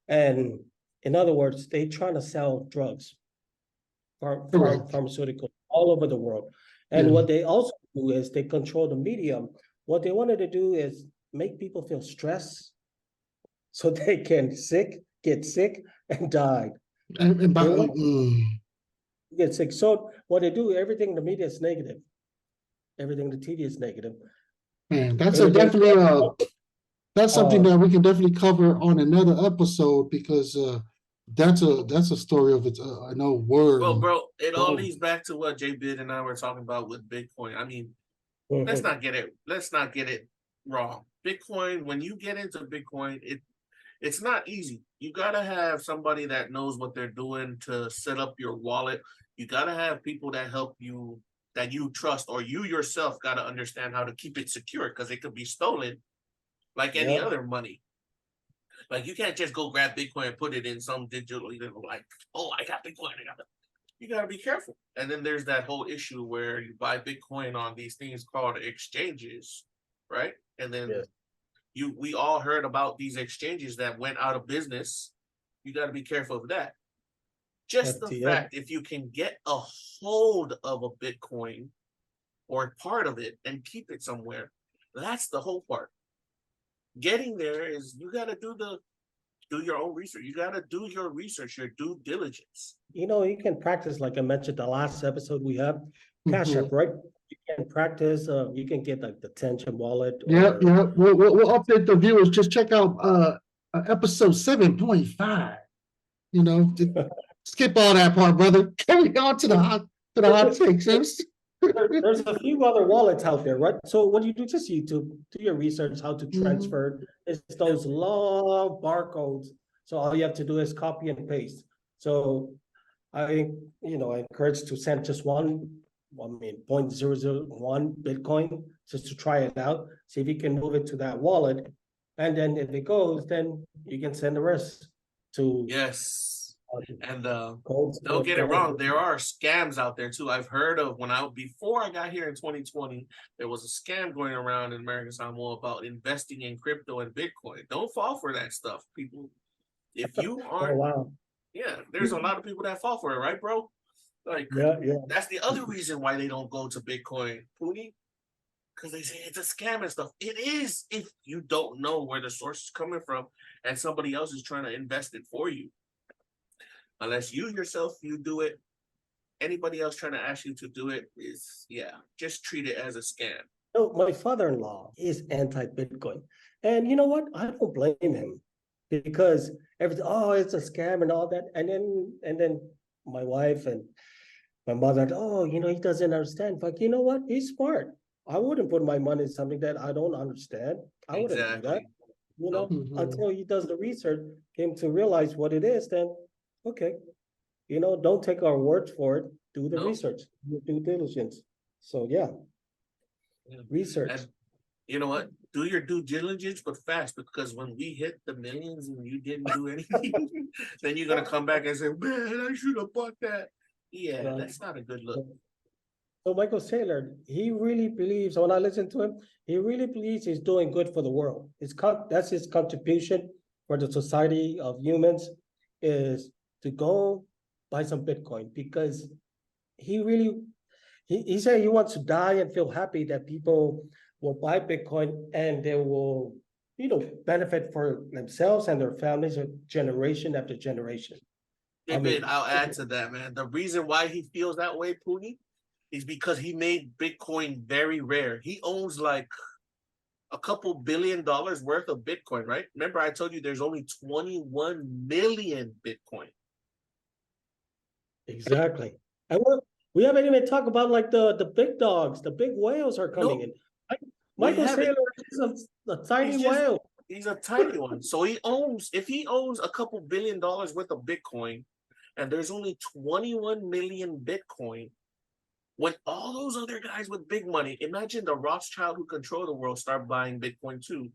And in other words, they trying to sell drugs, pharmaceutical all over the world. And what they also do is they control the medium. What they wanted to do is make people feel stressed so they can get sick and die. Get sick. So what they do, everything in the media is negative. Everything in the TV is negative. Man, that's that's something that we can definitely cover on another episode, because that's a story of its I know word. Well, bro, it all Oh. leads back to what Jbid and I were talking about with Bitcoin. I mean, let's not get it wrong. Bitcoin, when you get into Bitcoin, it's not easy. You gotta have somebody that knows what they're doing to set up your wallet. You gotta have people that help you, that you trust, or you yourself gotta understand how to keep it secure, because it could be stolen like any Yeah. other money. Like, you can't just go grab Bitcoin and put it in some digital, like, oh, I got Bitcoin, I got it. You got to be careful. And then there's that whole issue where you buy Bitcoin on these things called exchanges, right? And then Yes. we all heard about these exchanges that went out of business. You got to be careful of that. Just the FTX. fact, if you can get a hold of a Bitcoin or part of it and keep it somewhere, that's the whole part. Getting there is, you got to do your own research. You got to do your research, your due diligence. You know, you can practice, like I mentioned the last episode we have, Cash App, Mhm. right? You can practice, you can get like the Tension wallet. Yeah, or- yeah. We'll update the viewers. Just check out episode 7.5. You know, skip all that part, brother. Carry on to the hot takes. There's a few other wallets out there, right? So what do you do? Just YouTube, do your research, how to transfer. It's those long barcodes. So all you have to do is copy and paste. So I encourage to send just 0.001 Bitcoin just to try it out. See if you can move it to that wallet. And then if it goes, then you can send the rest to Yes. And codes. don't get it wrong, there are scams out there too. I've heard of, before I got here in 2020, there was a scam going around in American Samoa about investing in crypto and Bitcoin. Don't fall for that stuff, people. If you Oh, aren't, wow. yeah, there's a lot of people that fall for it, right, bro? Like, Yeah. that's the other reason why they don't go to Bitcoin, Puni, because they say it's a scam and stuff. It is, if you don't know where the source is coming from and somebody else is trying to invest it for you. Unless you yourself, you do it, anybody else trying to ask you to do it is, just treat it as a scam. No, my father-in-law is anti-Bitcoin. And you know what? I don't blame him, because everything, it's a scam and all that. And then my wife and my mother, he doesn't understand. Like, you know what? He's smart. I wouldn't put my money in something that I don't understand. I wouldn't do that. Exactly. Until he does the research, came to realize what it is, then okay. Don't take our word for it. Do the No. research, do due diligence. So yeah. Research. And you know what? Do your due diligence, but fast, because when we hit the millions and you didn't do anything, then you're gonna come back and say, "Man, I should have bought that." Yeah, Right. that's not a good look. So Michael Saylor, he really believes, when I listen to him, he really believes he's doing good for the world. That's his contribution for the society of humans, is to go buy some Bitcoin, because he said he wants to die and feel happy that people will buy Bitcoin and they will, benefit for themselves and their families generation after generation. I'll add to that, man. The reason why he feels that way, Puni, is because he made Bitcoin very rare. He owns like a couple $1 billion worth of Bitcoin, right? Remember, I told you there's only 21 million Bitcoin. Exactly. And we haven't even talked about like the big dogs, the big whales are coming in. Michael Saylor is a tiny whale. He's a tiny one. So if he owns a couple $1 billion worth of Bitcoin, and there's only 21 million Bitcoin, when all those other guys with big money, imagine the Rothschild who control the world, start buying Bitcoin too.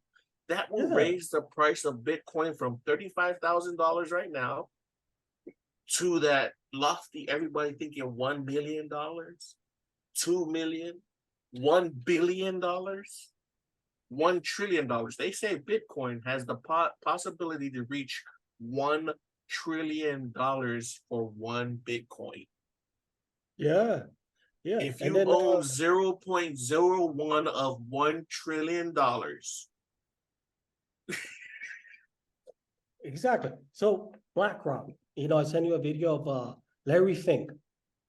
That will raise the price of Bitcoin from $35,000 right now to that lofty, everybody thinking $1 million, $2 million, $1 billion, $1 trillion. They say Bitcoin has the possibility to reach $1 trillion for one Bitcoin. Yeah. If you own 0.01 of $1 trillion. Exactly. So BlackRock, I sent you a video of Larry Fink,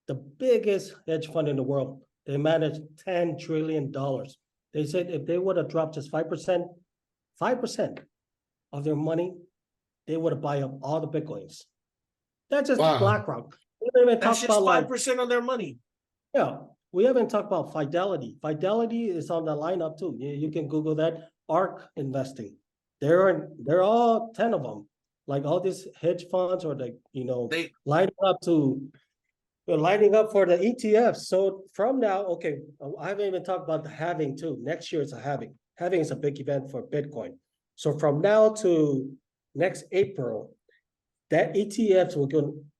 the biggest hedge fund in the world. They manage $10 trillion. They said if they would have dropped just 5% of their money, they would have buy up all the Bitcoins. That's just Wow. BlackRock. We haven't even That's talked just about like 5% of their money. yeah, we haven't talked about Fidelity. Fidelity is on the lineup too. You can Google that. ARK Investing. They're all 10 of them. Like all these hedge funds or the They lining up they're lining up for the ETFs. So from now, okay, I haven't even talked about the halving too. Next year is a halving. Halving is a big event for Bitcoin. So from now to next April, that ETFs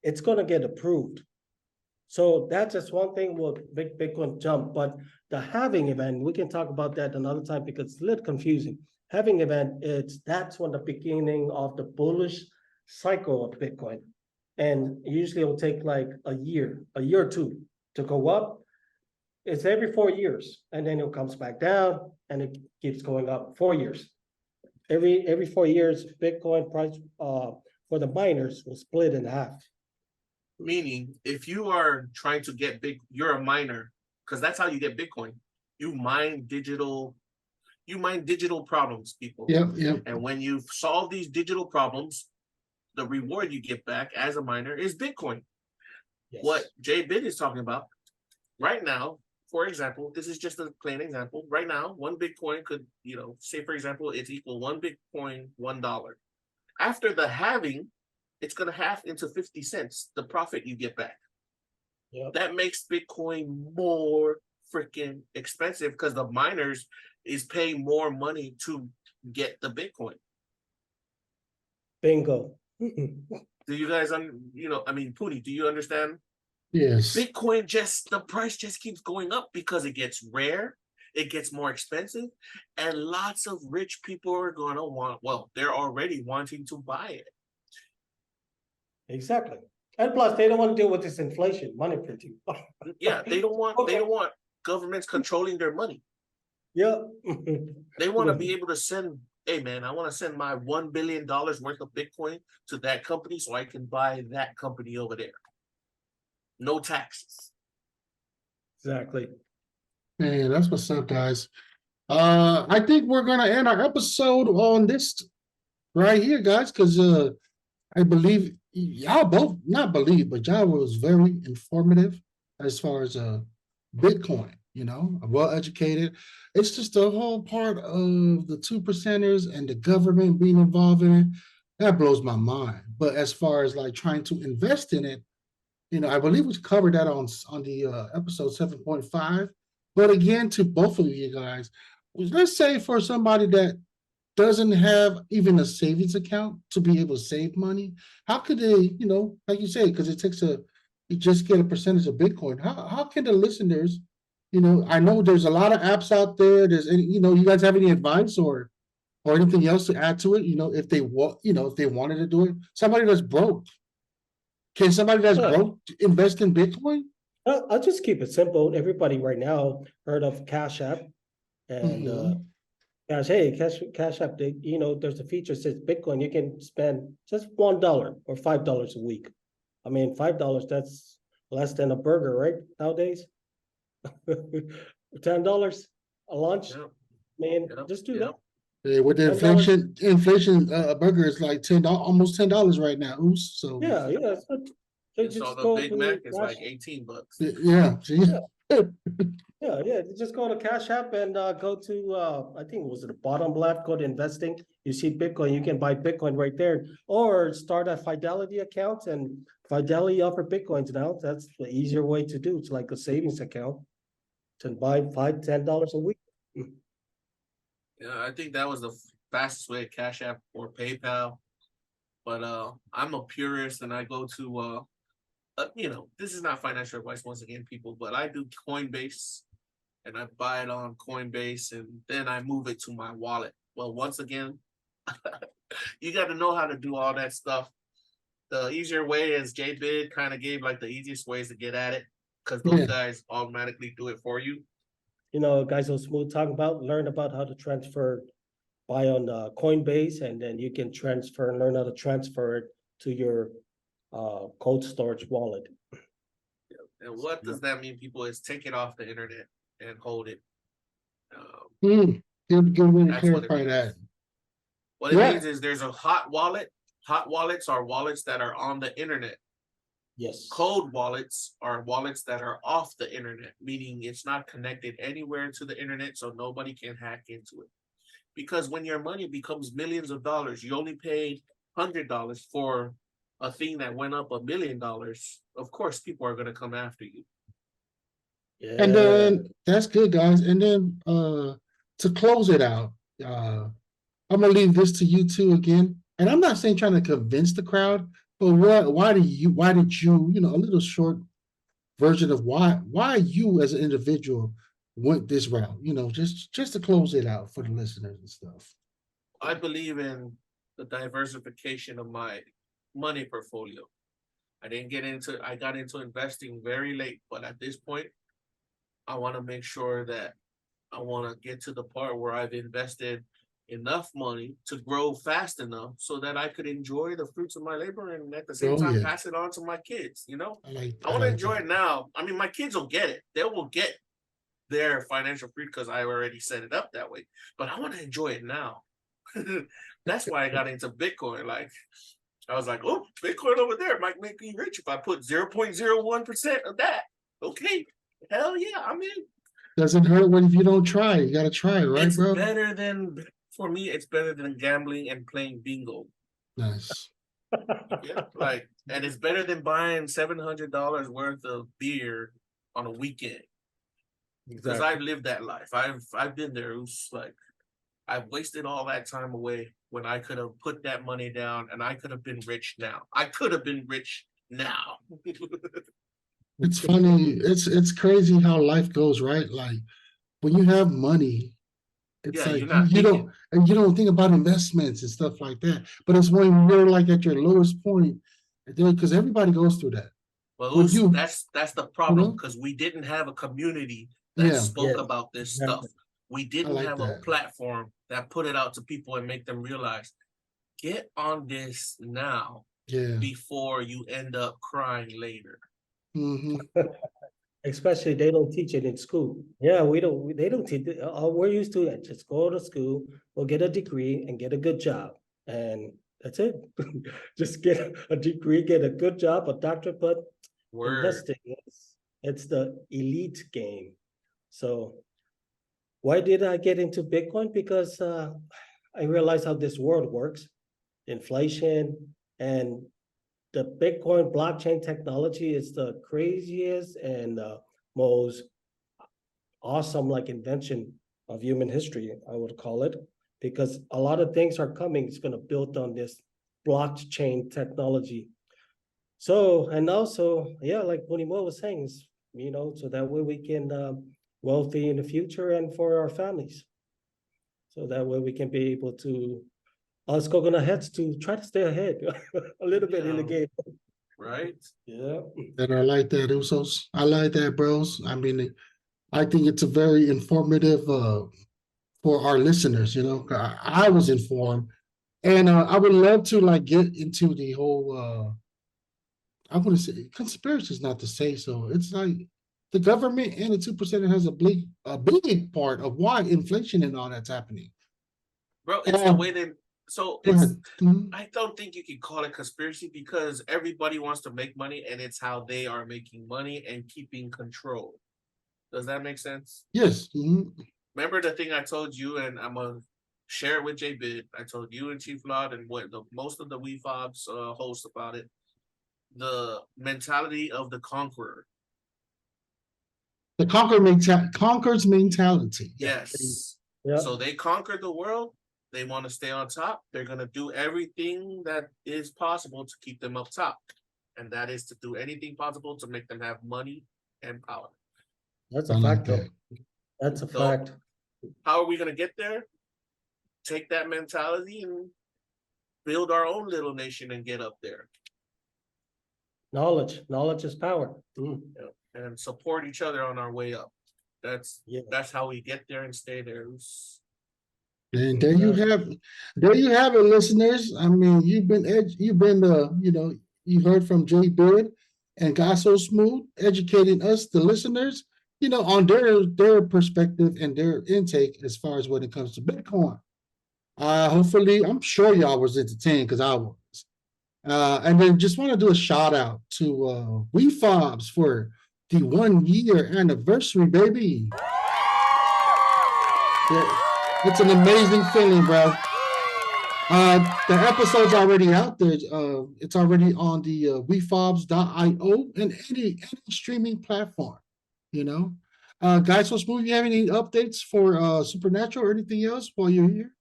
it's gonna get approved. So that's just one thing will make Bitcoin jump. But the halving event, we can talk about that another time because it's a little confusing. Halving event, that's when the beginning of the bullish cycle of Bitcoin. And usually it'll take like a year or two to go up. It's every 4 years, and then it comes back down and it keeps going up 4 years. Every 4 years, Bitcoin price for the miners will split in half. meaning if you are trying to get you're a miner, because that's how you get Bitcoin. You mine digital problems, people. Yep. And when you solve these digital problems, the reward you get back as a miner is Bitcoin. Yes. What Jbid is talking about right now, for example, this is just a plain example. Right now, one Bitcoin could, say for example, it's equal one Bitcoin, $1. After the halving, it's going to halve into 50 cents, the profit you get back. Yep. That makes Bitcoin more freaking expensive because the miners is paying more money to get the Bitcoin. Bingo. Do you guys, Puni, do you understand? Yes. Bitcoin the price just keeps going up because it gets rare, it gets more expensive, and lots of rich people are going to they're already wanting to buy it. Exactly. And plus, they don't want to deal with this inflation, money printing. Yeah, they don't want governments controlling their money. Yeah. They want to be able to send, hey man, I want to send my $1 billion worth of Bitcoin to that company so I can buy that company over there. No taxes. Exactly. Man, that's what's up, guys. I think we're gonna end our episode on this right here, guys, because I believe y'all both not believe, but y'all was very informative as far as Bitcoin. Well educated. It's just the whole part of the 2%ers and the government being involved in it that blows my mind. But as far as like trying to invest in it, I believe we covered that on the episode 7.5. But again, to both of you guys, let's say for somebody that doesn't have even a savings account to be able to save money, how could they, like you say, because you just get a percentage of Bitcoin. How can the listeners, I know there's a lot of apps out there. You guys have any advice or anything else to add to it? If they wanted to do it, somebody that's broke. Can somebody that's broke invest in Bitcoin? I'll just keep it simple. Everybody right now heard of Cash App and Cash App. There's a feature that says Bitcoin. You can spend just $1 or $5 a week. I mean, $5 that's less than a burger, right? Nowadays, $10 a lunch. Yeah. Man, just do that. Yeah, with the inflation, burger is like almost $10 right now. Oops, so Yeah. So the Big Mac is like $18. Yeah, see? Yeah. Just go to Cash App and go to I think it was at the bottom left. Go to investing. You see Bitcoin. You can buy Bitcoin right there, or start a Fidelity account. And Fidelity offer Bitcoins now. That's the easier way to do. It's like a savings account to buy $5-10 a week. Yeah, I think that was the fastest way, Cash App or PayPal. But I'm a purist, and I go to this is not financial advice once again, people, but I do Coinbase, and I buy it on Coinbase, and then I move it to my wallet. Well, once again, you got to know how to do all that stuff. The easier way is Jbid kind of gave like the easiest ways to get at it, because those guys automatically do it for you. Guysosmooth learn about how to transfer, buy on Coinbase, and then you can learn how to transfer it to your cold storage wallet. And what does that mean, people? Is take it off the internet and hold it. Good way to clarify that. What it means is there's a hot wallet. Hot wallets are wallets that are on the internet. Yes. Cold wallets are wallets that are off the internet, meaning it's not connected anywhere to the internet, so nobody can hack into it. Because when your money becomes millions of dollars, you only paid $100 for a thing that went up $1 million. Of course, people are going to come after you. Yeah. And then that's good, guys. And then to close it out, I'm gonna leave this to you two again. And I'm not saying trying to convince the crowd, but why did you, you know, a little short version of why you as an individual went this route, you know, just to close it out for the listeners and stuff. I believe in the diversification of my money portfolio. I got into investing very late, but at this point, I want to make sure that I want to get to the part where I've invested enough money to grow fast enough so that I could enjoy the fruits of my labor and at the same time pass it on to my kids, you know? I want to enjoy it now. I mean, my kids will get it. They will get their financial freedom because I already set it up that way. But I want to enjoy it now. That's why I got into Bitcoin. Like, I was like, oh, Bitcoin over there might make me rich if I put 0.01% of that. Okay, hell yeah, I'm in. Doesn't hurt when if you don't try. You gotta try, right, It's bro? better than, for me, it's better than gambling and playing bingo. Nice. Yeah, like, and it's better than buying $700 worth of beer on a weekend. Because I've lived that life. I've been there. It was like I've wasted all that time away when I could have put that money down and I could have been rich now. I could have been rich now. It's funny. It's crazy how life goes, right? Like when you have money, it's like you don't think about investments and stuff like that. But it's when you're like at your lowest point, because everybody goes through that. Well, that's the problem because we didn't have a community that spoke about this stuff. We didn't have a platform that put it out to people and make them realize, get on this now before you end up crying later. Mm-hmm. Especially they don't teach it in school. Yeah, they don't teach it. We're used to it. Just go to school, go get a degree and get a good job. And that's it. Just get a degree, get a good job, a doctorate, but investing, it's the elite game. So why did I get into Bitcoin? Because I realized how this world works, inflation, and the Bitcoin blockchain technology is the craziest and most awesome like invention of human history, I would call it, because a lot of things are coming. It's going to build on this blockchain technology. So, and also, like Puni Moa was saying, is, you know, so that way we can wealthy in the future and for our families. So that way we can be able to us coconut heads to try to stay ahead a little bit in the game. Right? Yeah. And I like that, Usos. I like that, bros. I mean, I think it's a very informative for our listeners, you know. I was informed. And I would love to like get into the whole I want to say conspiracy is not to say so. It's like the government and the 2% has a big part of why inflation and all that's happening. Bro, it's the way they I don't think you can call it conspiracy because everybody wants to make money and it's how they are making money and keeping control. Does that make sense? Yes. Remember the thing I told you, and I'm gonna share it with Jbid. I told you and Chief Lord and most of the WEFOBZ hosts about it. The mentality of the conqueror. The conqueror's mentality. Yes. Yeah. So they conquered the world. They want to stay on top. They're going to do everything that is possible to keep them up top. And that is to do anything possible to make them have money and power. That's a fact. That's a fact. How are we going to get there? Take that mentality and build our own little nation and get up there. Knowledge is power. And support each other on our way up. That's how we get there and stay there. And there you have it, listeners. I mean, you've been you heard from Jbid and guysosmooth educating us, the listeners, you know, on their perspective and their intake as far as when it comes to Bitcoin. Hopefully, I'm sure y'all was entertained because I was. And then just want to do a shout out to WEFOBZ for the 1 year anniversary, baby. Yeah, it's an amazing feeling, bro. The episode's already out there. It's already on the wefobz.io and any streaming platform, you know. Guysosmooth, you have any updates for Supernatural or anything else while you're here?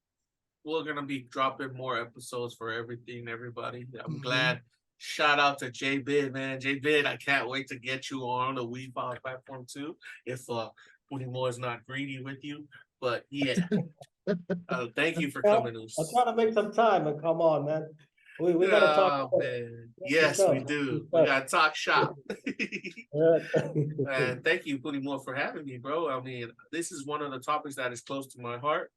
We're gonna be dropping more episodes for everything, everybody. I'm glad. Shout out to Jbid, man. Jbid, I can't wait to get you on the WeFound platform too. If Puni Moa is not greedy with you, but yeah. Thank you for coming. I'll try to make some time and come on, man. We gotta talk. Man. Yes, we do. We gotta talk shop. And thank you, Puni Moa, for having me, bro. I mean, this is one of the topics that is close to my heart.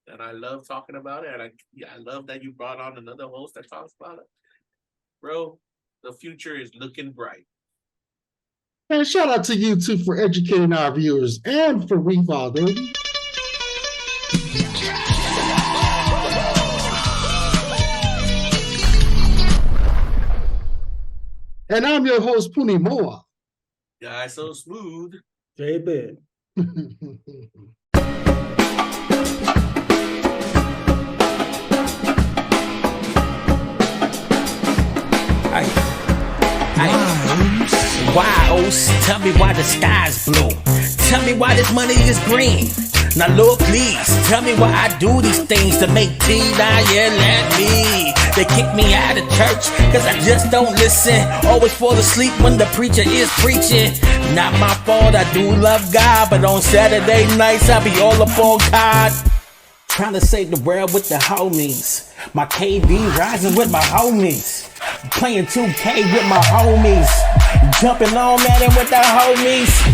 And I love talking about it. And I love that you brought on another host that talks about it. Bro, the future is looking bright. And shout out to you too for educating our viewers and for WeFound, baby. And I'm your host, Puni Moa. Guys, so smooth. Jbid. Whyuce, tell me why the sky's blue. Tell me why this money is green. Now Lord, please, tell me why I do these things to make tea. Now yeah, let me. They kick me out of church, cause I just don't listen. Always fall asleep when the preacher is preaching. Not my fault, I do love God, but on Saturday nights I be all up on God. Trying to save the world with the homies. My KD rising with my homies. Playing 2K with my homies. Jumping on Madden with the homies.